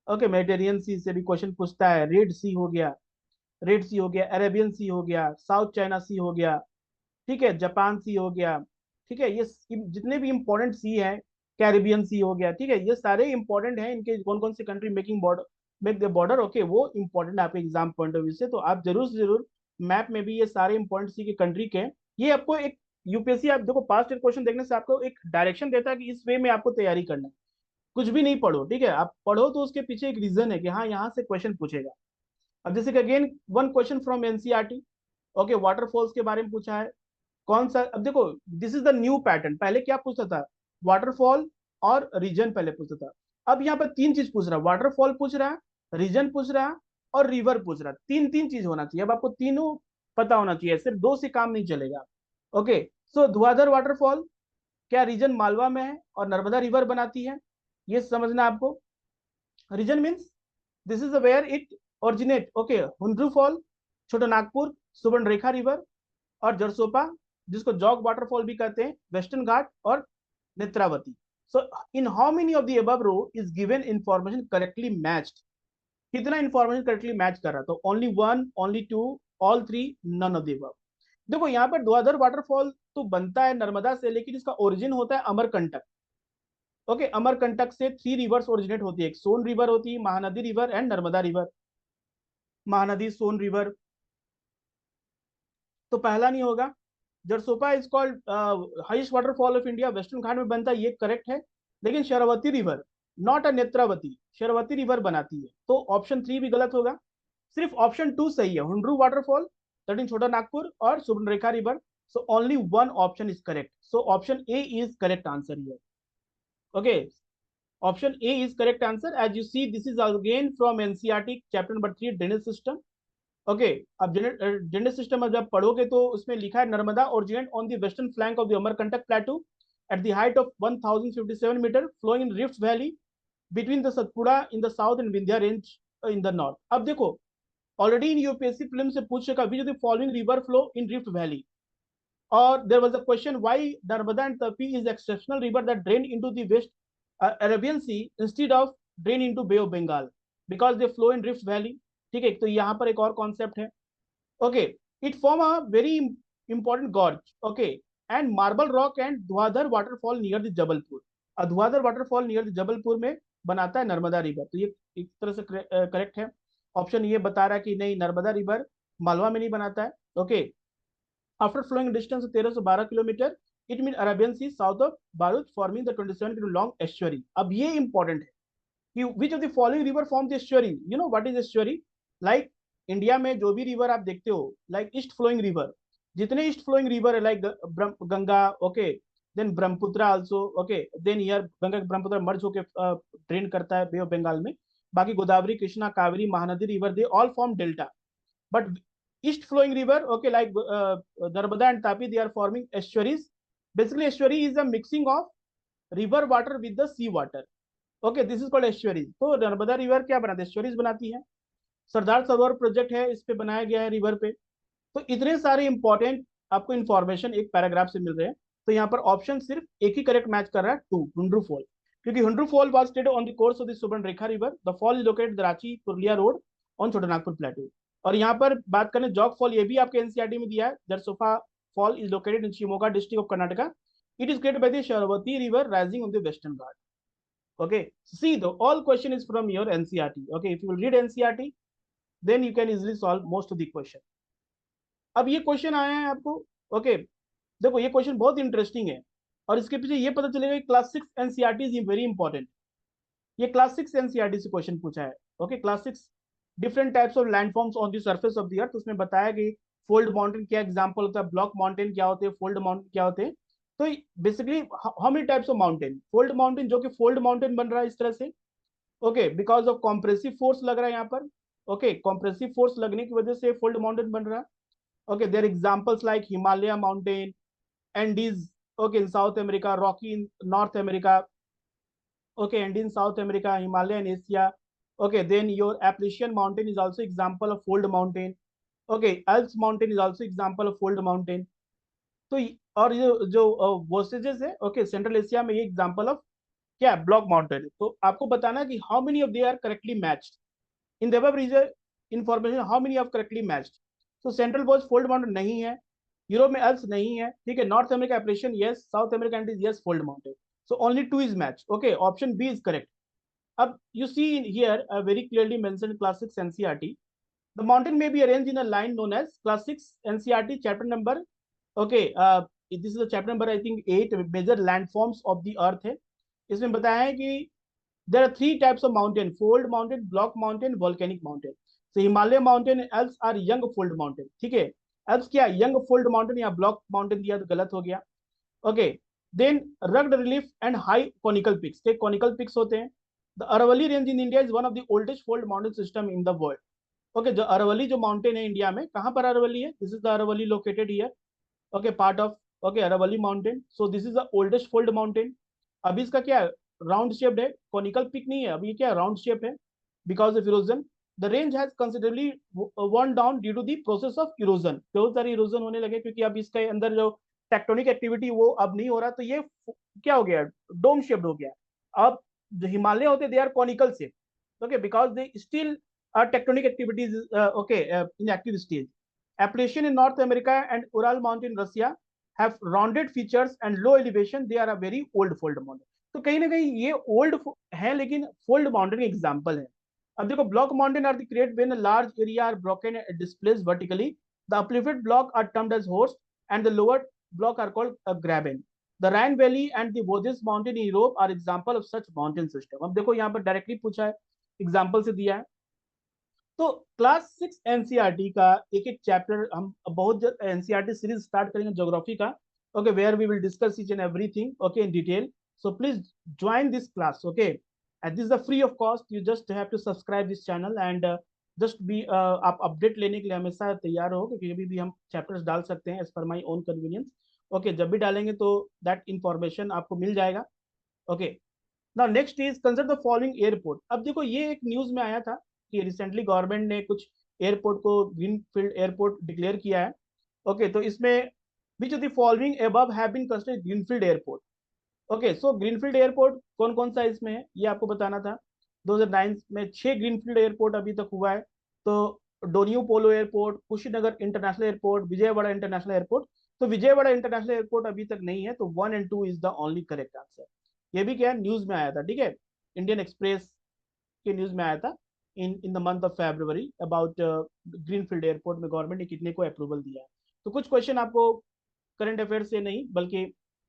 Okay, Mediterranean sea से भी क्वेश्चन पूछता है। रेड सी हो गया, अरेबियन सी हो गया, साउथ चाइना सी हो गया, ठीक है, जापान सी हो गया। ठीक है, ये जितने भी इंपॉर्टेंट सी हैं, कैरिबियन सी हो गया। ठीक है, ये सारे इंपॉर्टेंट हैं, इनके कौन कौन से country make the border. Okay, वो इंपॉर्टेंट है आपके एग्जाम पॉइंट ऑफ व्यू से। तो आप जरूर से जरूर मैप में भी ये सारे इंपॉर्टेंट सी के कंट्री के, ये आपको एक यूपीएससी, आप देखो पास्ट ईयर क्वेश्चन देखने से आपको एक डायरेक्शन देता है कि इस वे में आपको तैयारी करना है। कुछ भी नहीं पढ़ो, ठीक है, आप पढ़ो तो उसके पीछे एक रीजन है कि हाँ यहाँ से क्वेश्चन पूछेगा। अब जैसे कि again one question from NCERT, okay waterfalls के बारे में पूछा है। कौन सा, अब देखो this is the new pattern, पहले क्या पूछता था, वाटरफॉल और रीजन पहले पूछता था। अब यहाँ पर तीन चीज पूछ रहा है, वाटरफॉल पूछ रहा है, रीजन पूछ रहा है और रिवर पूछ रहा है। तीन तीन चीज होना चाहिए। अब आपको तीनों पता होना चाहिए, सिर्फ दो से काम नहीं चलेगा। ओके, सो धुआंधर वाटरफॉल क्या रीजन मालवा में है और नर्मदा रिवर बनाती है, ये समझना आपको। Reason means this is where it originate. Okay, Hundru fall, Chota Nagpur, Subarnarekha river और जरसोपा, जिसको जॉग वाटरफॉल भी कहते हैं, वेस्टर्न घाट और Netravati. So in how many of the above row is given information correctly matched? कितना इंफॉर्मेशन करेक्टली मैच कर रहा? तो only one, only two, all three, none of the above. देखो यहाँ पर धुआंधर वाटरफॉल तो बनता है नर्मदा से, लेकिन इसका ओरिजिन होता है अमरकंटक। ओके, अमरकंटक से थ्री रिवर्स ओरिजिनेट होती है, एक सोन रिवर होती है, Mahanadi river and Narmada river. Mahanadi, Son river, तो पहला नहीं होगा। Gersoppa is called highest waterfall of India, western Ghat में बनता है, ये करेक्ट है। लेकिन Sharavati river, not a Netravati, Sharavati river बनाती है, तो ऑप्शन थ्री भी गलत होगा। सिर्फ ऑप्शन टू सही है, Hundru waterfall, that in Chota Nagpur और Subarnarekha river. So only one option is correct, so option A is correct answer here. Okay, option A is correct answer. As you see, this is again from NCERT chapter number 3, drainage system. Okay, अब drainage system जब पढ़ोगे तो उसमें लिखा है Narmada originate on the western flank of the Amarkantak plateau at the height of 1057 metre, flowing in rift valley between the Satpura in the south and Vindhya range in the north. अब देखो, already in UPSC prelim से पूछ चुका, which of the following river flow in rift valley, और there was a question why Narmada and Tapi is exceptional river that drain into the west Arabian sea instead of drain into bay of Bengal, because they flow in rift valley. ठीक है, तो यहाँ पर एक और concept है। Okay, it form a very important gorge. Okay, and Marble Rock and धुआंधर waterfall near the Jabalpur. धुआंधर waterfall near the Jabalpur में बनाता है नर्मदा रिवर, तो ये एक तरह से करेक्ट है। ऑप्शन ये बता रहा है कि नहीं, नर्मदा रिवर मालवा में नहीं बनाता है। Okay, after flowing distance 1312 kilometre, it mean Arabian sea south of बारूद, forming the 27 kilo long estuary. अब ये इंपॉर्टेंट है कि which of the following river form the estuary. You know what is estuary? Like India में जो भी river आप देखते हो, लाइक ईस्ट फ्लोइंग रिवर, जितने ईस्ट फ्लोइंग रिवर है, like Ganga, okay, then Brahmaputra also, okay, then here Ganga Brahmaputra मर्ज होके ड्रेन करता है बे ऑफ बंगाल में। बाकी Godavari, Krishna, Kaveri, Mahanadi river, they all form delta, but east flowing river, okay, like Narmada and Tapi, they are forming estuaries. Basically estuary is a mixing of river water with the sea water. Okay, this is called estuaries. तो Narmada river क्या बनाती है? एस्चुअरीज बनाती है। Sardar Sarovar project है, इस पे बनाया गया है रिवर पे। तो इतने सारे इंपॉर्टेंट आपको इन्फॉर्मेशन एक पैराग्राफ से मिल रहे हैं। तो यहाँ पर ऑप्शन सिर्फ एक ही करेक्ट मैच कर रहा है, टू, हुंड्रू फॉल, क्योंकि Hundru fall was stayed on the course of the Subarnarekha river. The fall is located Ranchi Purulia road on छोटा नागपुर प्लेटू। और यहाँ पर बात करें जॉग फॉल, ये भी आपके एनसीईआरटी में दिया है। Gersoppa fall is located in Shimoga district of Karnataka. It is created by the Sharavati river rising on the western Ghat. Okay, see, the all question is from your NCERT. Okay, if you will read NCERT, then you can easily solve most of the question. अब ये question आया है आपको। Okay, देखो ये question बहुत interesting है, और इसके पीछे ये पता चलेगा कि class 6 NCERT is very important. ये क्लास 6 एनसीईआरटी से क्वेश्चन पूछा है। Okay, class 6, different types of landforms on the surface of the अर्थ, उसमें बताया कि फोल्ड माउंटेन क्या एग्जांपल होता है, ब्लॉक माउंटेन क्या होते हैं, फोल्ड माउंटेन क्या होते हैं। तो basically how many types of mountain? Fold mountain, जो कि फोल्ड माउंटेन बन रहा है इस तरह से, okay, because of compressive force लग रहा है यहाँ पर। ओके, कॉम्प्रेसिव फोर्स लगने की वजह से फोल्ड माउंटेन बन रहा है। Okay, there examples like Himalaya mountain, Andes, okay, in South America, Rocky in North America, okay, and in South America, Himalaya in Asia. Okay, then your Appalachian mountain is also example of fold mountain. Okay, Alps mountain is also example of fold mountain. तो और जो वोसेजेस है, okay, central Asia में ये example of क्या, block mountain. तो आपको बताना कि how many of they are correctly matched in the above reason information, how many of correctly matched. तो सेंट्रल बोज फोल्ड माउंटेन नहीं है, यूरोप में अल्प्स नहीं है, ठीक है, north America Appalachian yes, south America and is yes fold mountain. So only two is matched. Okay, option B is correct. Up, you see in here very clearly mentioned class 6 NCERT. The mountain may be arranged in a line known as class 6 NCERT chapter number. Okay, this is the chapter number I think 8, major landforms of the earth है। इसमें बताया है कि there are three types of mountain: fold mountain, block mountain, volcanic mountain. So Himalaya mountain and Alps are young fold mountain. ठीक है, Alps क्या young fold mountain या block mountain दिया तो गलत हो गया। Okay, then rugged relief and high conical peaks, के कॉनिकल पिक्स होते हैं। The Aravalli range in India is one of the oldest fold mountain system in the world. Okay, जो अरावली जो माउंटेन है इंडिया में, कहाँ पर अरावली है? This is the Aravalli located here. Okay, part of, okay, Aravalli mountain. So this is the oldest fold mountain. अभी इसका क्या राउंड शेप्ड है, कॉनिकल पिक नहीं है, अभी क्या राउंड शेप है। because of erosion. The range has considerably worn down due to the process of erosion. बहुत सारी erosion होने लगे क्योंकि अब इसके अंदर जो टेक्टोनिक एक्टिविटी वो अब नहीं हो रहा, तो ये क्या हो गया, डोम शेप्ड हो गया. अब जो हिमालय होते they are conical shape, okay, because they still are tectonic activities, okay, in active stage. Appalachian in North America and Ural Mountain in Russia have rounded features and low elevation. They are a very old fold mountain. तो कहीं ना कहीं ये old है लेकिन fold mountain के example है. अब देखो, block mountain are the create when a large area are broken and displaced vertically. The uplifted block are termed as horst and the lower block are called graben. The Rhine Valley and the Vosges mountain in Europe are example of such mountain system. अब देखो यहाँ पर directly पूछा है, example से दिया है. तो क्लास 6 एनसीईआरटी का एक एक चैप्टर हम बहुत एनसीईआरटी सीरीज स्टार्ट करेंगे ज्योग्राफी का, okay, where we will discuss each and everything, okay, in detail. So please join this class, okay, and this is the free of cost. You just have to subscribe this channel and just be आप update लेने के लिए हमेशा तैयार हो, क्योंकि अभी भी हम चैप्टर्स डाल सकते हैं as per my own convenience. Okay, जब भी डालेंगे तो दैट इंफॉर्मेशन आपको मिल जाएगा. Okay, now next is consider the following airport. अब देखो ये एक न्यूज में आया था कि रिसेंटली गवर्नमेंट ने कुछ एयरपोर्ट को ग्रीनफील्ड एयरपोर्ट डिक्लेयर किया है. ओके, तो इसमें which of the following above have been considered greenfield airport. Okay, so greenfield airport कौन कौन सा इसमें है ये आपको बताना था. 2009 में 6 ग्रीनफील्ड एयरपोर्ट अभी तक हुआ है. तो Donyi Polo airport, Kushinagar international airport, Vijayawada international airport. तो विजयवाड़ा इंटरनेशनल एयरपोर्ट अभी तक नहीं है, तो 1 and 2 is the only correct answer. ये भी क्या है, न्यूज में आया था, ठीक है, इंडियन एक्सप्रेस के न्यूज में आया था in the month of February about greenfield airport में गवर्नमेंट ने कितने को अप्रूवल दिया है. तो कुछ क्वेश्चन आपको करंट अफेयर से नहीं बल्कि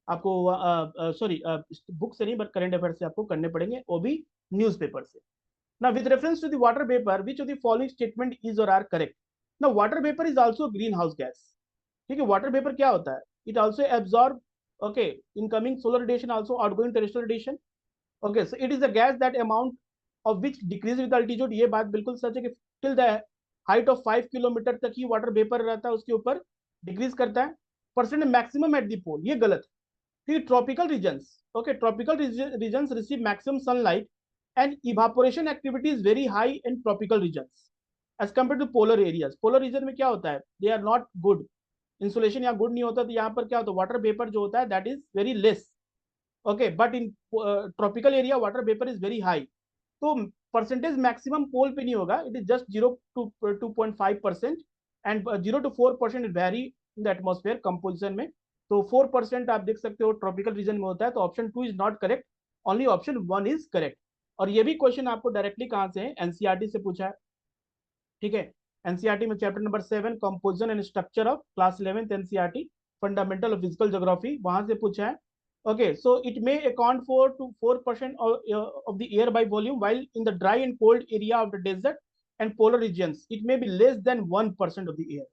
आपको सॉरी बुक से नहीं बट करंट अफेयर से आपको करने पड़ेंगे, वो भी न्यूज़पेपर से. Now, with reference to the water vapor, which of the following statement is or are correct? Now, water vapor is also a greenhouse gas. ठीक है, water vapor क्या होता है? It also absorb, okay, incoming solar radiation, also outgoing terrestrial radiation. Okay, so it is a gas that amount of which decrease with altitude. ये बात बिल्कुल सच है कि till the height of 5 kilometre तक ही water vapor रहता है, उसके ऊपर डिक्रीज करता है. Percent maximum at the pole, ये गलत. ठीक, tropical regions, okay, tropical regions receive maximum sunlight and evaporation activity is very high in tropical regions as compared to polar areas. Polar region में क्या होता है, they are not good, insulation यहाँ good नहीं होता, तो यहाँ पर क्या होता है, water vapor जो होता है that is very less, okay, but in tropical area water vapor is very high. तो परसेंटेज मैक्सिमम पोल पे नहीं होगा, it is just 0 to 2.5% and 0 to 4% vary in the atmosphere composition में. तो 4% आप देख सकते हो ट्रॉपिकल रीजन में होता है, तो option 2 is not correct, only option 1 is correct. और ये भी क्वेश्चन आपको डायरेक्टली कहां से है, एनसीईआरटी से पूछा है. ठीक है, एनसीईआरटी में chapter number 7 composition and structure of class 11th NCERT fundamental of physical geography, वहां से पूछा है. Okay, so it may account for two 4% of the air by volume, while in the dry and cold area of the desert and polar regions it may be less than 1% of the air.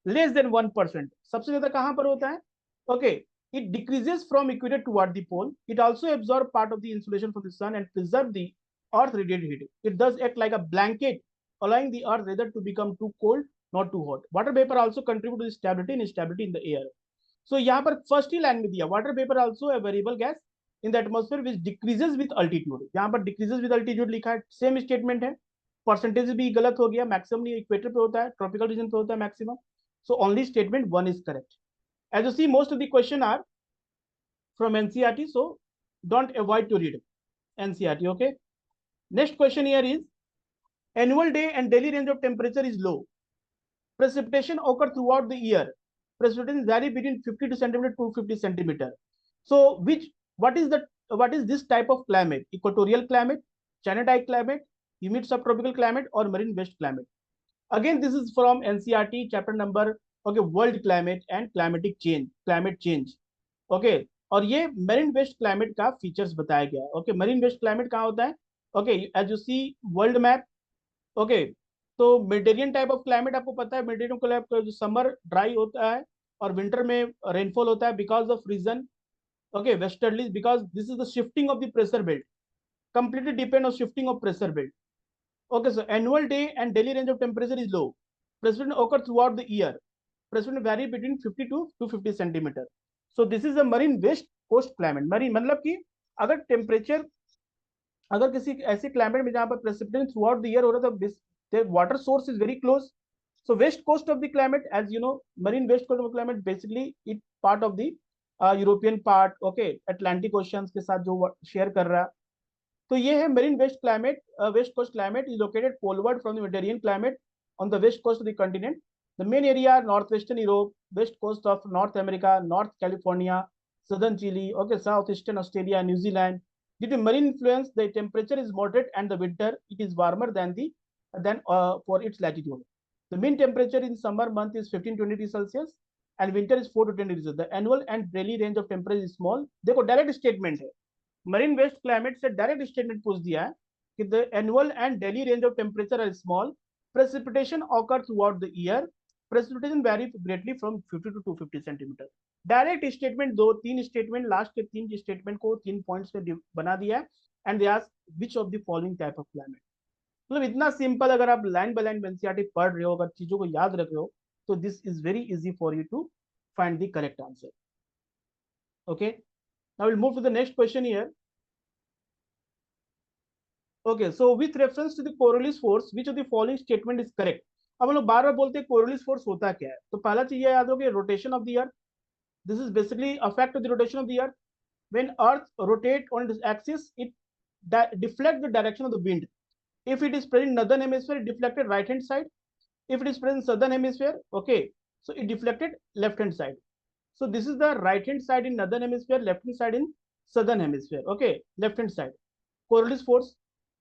Less than 1%. सबसे ज्यादा कहां पर होता है? Okay, it decreases from equator toward the pole. It also absorbs part of the insulation from the sun and preserve the earth radiated heat. It does act like a blanket, allowing the earth rather to become too cold, not too hot. Water vapor also contribute to the stability and instability in the air. So यहाँ पर first ही line में दिया, water vapor also a variable gas in the atmosphere which decreases with altitude. यहाँ पर decreases with altitude लिखा है, same statement है. Percentage भी गलत हो गया, मैक्सिमम नहीं, इक्वेटर पे होता है, ट्रॉपिकल रीजन पे होता है maximum. So only statement 1 is correct. As you see, most of the question are from NCERT, so don't avoid to read NCERT. Okay. Next question here is, annual day and daily range of temperature is low. Precipitation occur throughout the year. Precipitation vary between 50 to centimeter to 50 centimeter. So what is this type of climate? Equatorial climate, China type climate, humid subtropical climate, or marine west climate? Again, this is from NCERT chapter number, okay, world climate and climate change. Okay, और ये marine waste climate का features बताया गया है. Okay, marine waste climate कहाँ होता है? Okay, as you see world map. Okay, तो मेडिटेरियन टाइप ऑफ क्लाइमेट आपको पता है, मेडिटेरियन क्लाइमेट जो समर ड्राई होता है और विंटर में रेनफॉल होता है because of reason, okay, westerly, because this is the shifting of the pressure belt, completely depend on shifting of pressure belt. Okay, so annual day and daily range of temperature is low. Precipitation occur throughout the year. Precipitation vary between 50 to 250 centimeter. So this is a marine west coast climate. Marine मतलब कि अगर temperature अगर किसी ऐसे climate में जहाँ पर precipitation through out the year हो रहा है, तो water source is very close. So west coast of the climate, as you know, marine west coast of the climate, basically it part of the European part, okay, Atlantic Oceans के साथ जो share कर रहा है. तो ये है marine west climate. West coast climate is located poleward from the Mediterranean climate on the west coast of the continent. The main area are northwestern Europe, west coast of North America, North California, southern Chile, okay, southeastern Australia, New Zealand. Due to marine influence, the temperature is moderate and the winter it is warmer than for its latitude. The mean temperature in summer month is 15-20 degrees Celsius and winter is 4 to 10 degrees. The annual and daily range of temperature is small. देखो direct statement है. Marine west climate से direct statement पूछ दिया है कि the annual and daily range of temperature are small. Precipitation occur throughout the year. Precipitation vary greatly from 50 to 250 centimetre. Direct statement, दो तीन statement, last के तीन स्टेटमेंट को 3 पॉइंट्स में बना दिया है. And they ask which of the following type of climate. मतलब इतना सिंपल. अगर आप लाइन बाय लाइन एनसीईआरटी पढ़ रहे हो, अगर चीजों को याद रख रहे हो, तो this is very easy for you to find the correct answer. Okay, now will move to the next question here. Okay, so with reference to the Coriolis force, which of the following statement is correct? अब हम लोग बार बार बोलते हैं Coriolis force होता क्या है. तो पहला चीज ये याद हो कि rotation of the earth. This is basically effect of the rotation of the earth. When earth rotate on its axis, it deflect the direction of the wind. If it is present in northern hemisphere, it deflected right hand side. If it is present in southern hemisphere, okay, so it deflected left hand side. So this is the right hand side in northern hemisphere, left hand side in southern hemisphere. Okay, left hand side. Coriolis force.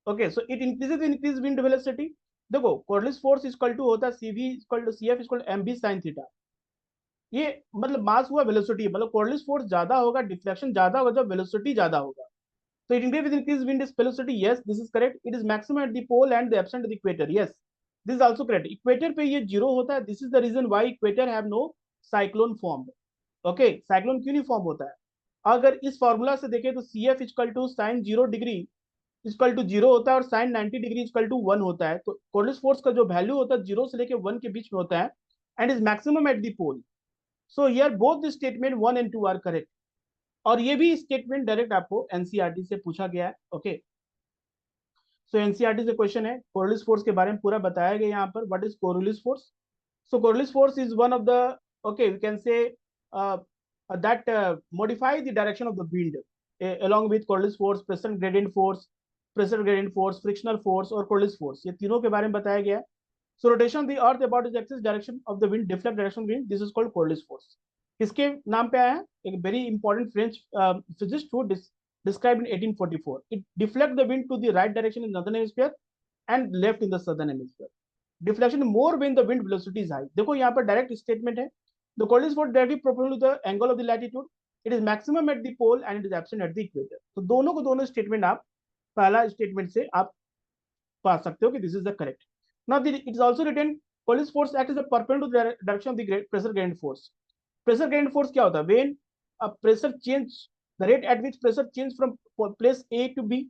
Okay, so it increases wind velocity. देखो Coriolis force equal to होता है CV equal to CF equal to MB sin theta. ये मतलब मास हुआ velocity, मतलब Coriolis force ज्यादा होगा, deflection ज्यादा होगा जब वेलोसिटी ज्यादा होगा. So it increase wind velocity. Yes, this is correct. It is maximum at the pole and the absent at the equator. Yes, this is also correct. Equator पे ये zero होता है. This is the reason why equator have no cyclone formed. Okay, cyclone क्यों नहीं form होता है? अगर इस फॉर्मूला से देखें तो CF equal to sine 0 degree equal to 0 होता है और साइन 90 डिग्री इक्वल टू 1 होता है. तो कोर्डिस फोर्स का जो वैल्यू होता है 0 से लेके 1 के बीच में होता है and is maximum at the pole. So here both the statement 1 and 2 are correct. और ये भी स्टेटमेंट डायरेक्ट आपको एनसीईआरटी से पूछा गया है. ओके, सो एनसीईआरटी से क्वेश्चन है, कोरियोलिस फोर्स के बारे में पूरा बताया गया यहाँ पर. What is Coriolis force? So Coriolis force is one of the, okay, we can say that modify the direction of the wind along with Coriolis force, pressure gradient force, frictional force और Coriolis force. ये तीनों के बारे में बताया गया है. So rotation of the earth about its axis, direction of the wind, deflect direction of the wind, this is called Coriolis force. किसके नाम पे आया है? एक very important French physicist who described in 1844. It deflect the wind to the right direction in northern hemisphere and left in the southern hemisphere. Deflection more when the wind velocity is high. देखो यहाँ पर direct statement है. The Coriolis force directly proportional to the angle of the latitude. It is maximum at the pole and it is absent at the equator. तो दोनों को दोनों statement आप पहला स्टेटमेंट से आप पा सकते हो कि this is the correct. Now it is also written Coriolis force acts as a perpendicular to the direction of the pressure gradient force. Pressure gradient force क्या होता है? When a pressure change, the rate at which pressure change from place A to B,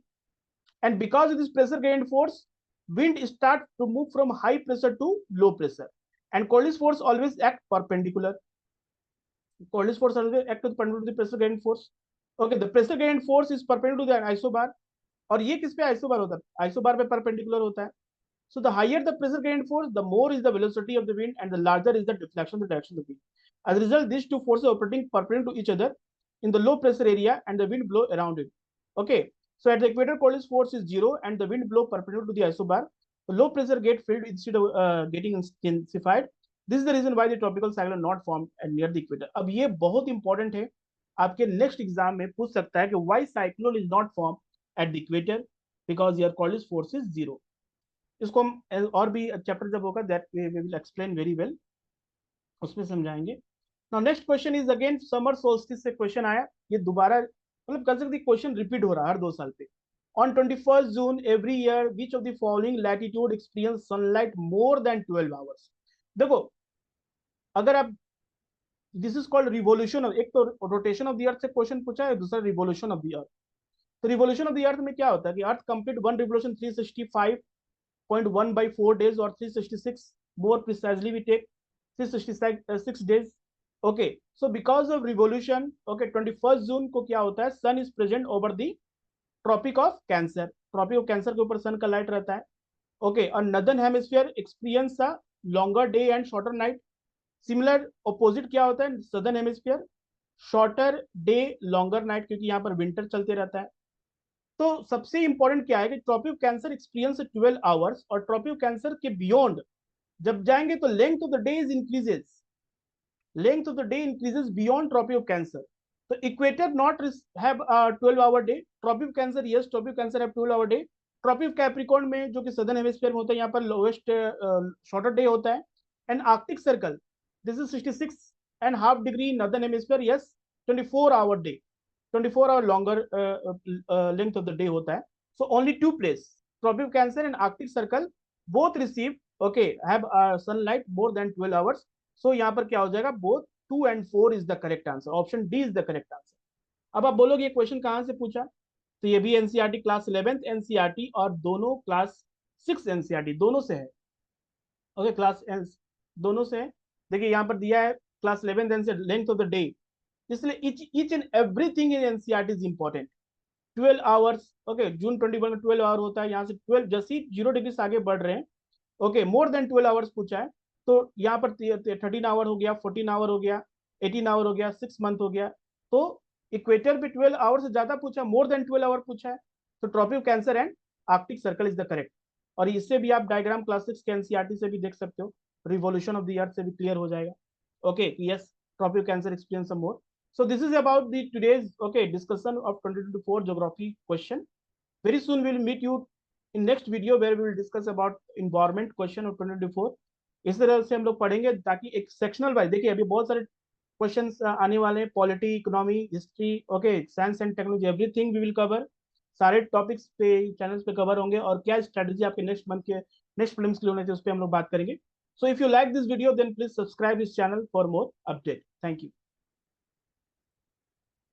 and because of this pressure gradient force, wind start to move from high pressure to low pressure. And Coriolis force always act perpendicular. Coriolis force always act perpendicular to the pressure gradient force. Okay, the pressure gradient force is perpendicular to the isobar. और ये किस पे isobar होता है? Isobar पे perpendicular होता है. So the higher the pressure gradient force, the more is the velocity of the wind and the larger is the deflection of the direction of the wind. As a result, these two forces operating perpendicular to each other in the low pressure area and the wind blow around it. Okay, so at the equator, Coriolis force is 0 and the wind blow perpendicular to the isobar. The low pressure get filled instead of getting intensified. This is the reason why the tropical cyclone not formed near the equator. अब ये बहुत important है, आपके next exam में पूछ सकता है कि why cyclone is not formed at the equator, because your Coriolis force is 0. इसको हम और भी चैप्टर जब होगा that we will explain very well, उसमें समझाएंगे. Now next question is again summer solstice से क्वेश्चन आया. ये दोबारा मतलब कर सकते क्वेश्चन रिपीट हो रहा है हर 2 साल पे. On 21st June every year, which of the following latitude experience sunlight more than 12 hours? देखो अगर आप, this is called revolution of, एक तो रोटेशन ऑफ द अर्थ से क्वेश्चन पूछा है, दूसरा रिवोल्यूशन ऑफ द अर्थ. तो रिवोल्यूशन ऑफ द अर्थ में क्या होता है कि अर्थ complete one revolution 365.1 by 4 days or 366 more precisely we take 366 days. Okay, so because of revolution, okay, 21st June को क्या होता है, sun is present over the tropic of Cancer. Tropic of Cancer के ऊपर सन का light रहता है। Okay, और northern hemisphere experience a longer day and shorter night. Similar opposite क्या होता है, southern hemisphere shorter day longer night, क्योंकि यहाँ पर विंटर चलते रहता है। तो सबसे इंपॉर्टेंट क्या है कि ट्रॉपिक कैंसर एक्सपीरियंस 12 आवर्स, और ट्रॉपिक कैंसर के बियॉन्ड जब जाएंगे तो length of the day is increases, length of the day increases beyond tropic cancer. तो equator not have 12 hour day, tropic cancer yes, tropic cancer have 12 hour day. Tropic Capricorn में जो कि southern hemisphere में होता है, यहाँ पर lowest shorter day होता है। And Arctic circle this is 66.5 degree northern hemisphere yes, 24 hour day, 24 hour longer length of the day होता है। So only two place, tropic cancer and Arctic circle both receive okay have sunlight more than 12 hours. So यहाँ पर क्या हो जाएगा, both 2 and 4 is the correct answer, option D is the correct answer. अब आप बोलोगे ये क्वेश्चन कहां से पूछा, तो ये भी एनसीईआरटी क्लास 11th एनसीईआरटी और दोनों क्लास 6 एनसीईआरटी दोनों से है। ओके, क्लास दोनों से है। देखिए यहाँ पर दिया है class 11th NCERT length of the day, इसलिए each and everything in NCERT is important. 12 hours, okay, June 21 में 12 आवर होता है, यहाँ से 12 जैसे ही 0 डिग्री से आगे बढ़ रहे हैं, ओके, मोर देन 12 आवर्स पूछा है। तो यहाँ पर 13 आवर हो गया, 14 आवर हो गया, 18 आवर हो गया, 6 मंथ हो गया। तो इक्वेटर पे 12 आवर से ज्यादा पूछा, मोर देन 12 आवर पूछा है। तो tropic cancer and Arctic Circle is the correct. और इससे भी आप डायग्राम क्लास 6 के एनसीईआरटी से भी देख सकते हो, रिवॉल्यूशन ऑफ द अर्थ से भी क्लियर हो जाएगा। Okay, yes, tropic cancer experience some more. So this is about the today's okay discussion of 2024 geography question. Very soon we will meet you in next video where we will discuss about environment question of 2024. इस तरह से हम लोग पढ़ेंगे ताकि एक sectional wise, देखिए अभी बहुत सारे क्वेश्चंस आने वाले हैं, polity, economy, history, okay, science and technology, everything we will cover. सारे टॉपिक्स पे चैनल्स पे कवर होंगे, और क्या स्ट्रेटजी आपके नेक्स्ट मंथ के नेक्स्ट फिल्म्स के लिए होने चाहिए उस पर हम लोग बात करेंगे। So if you like this video then please subscribe this channel for more update. Thank you.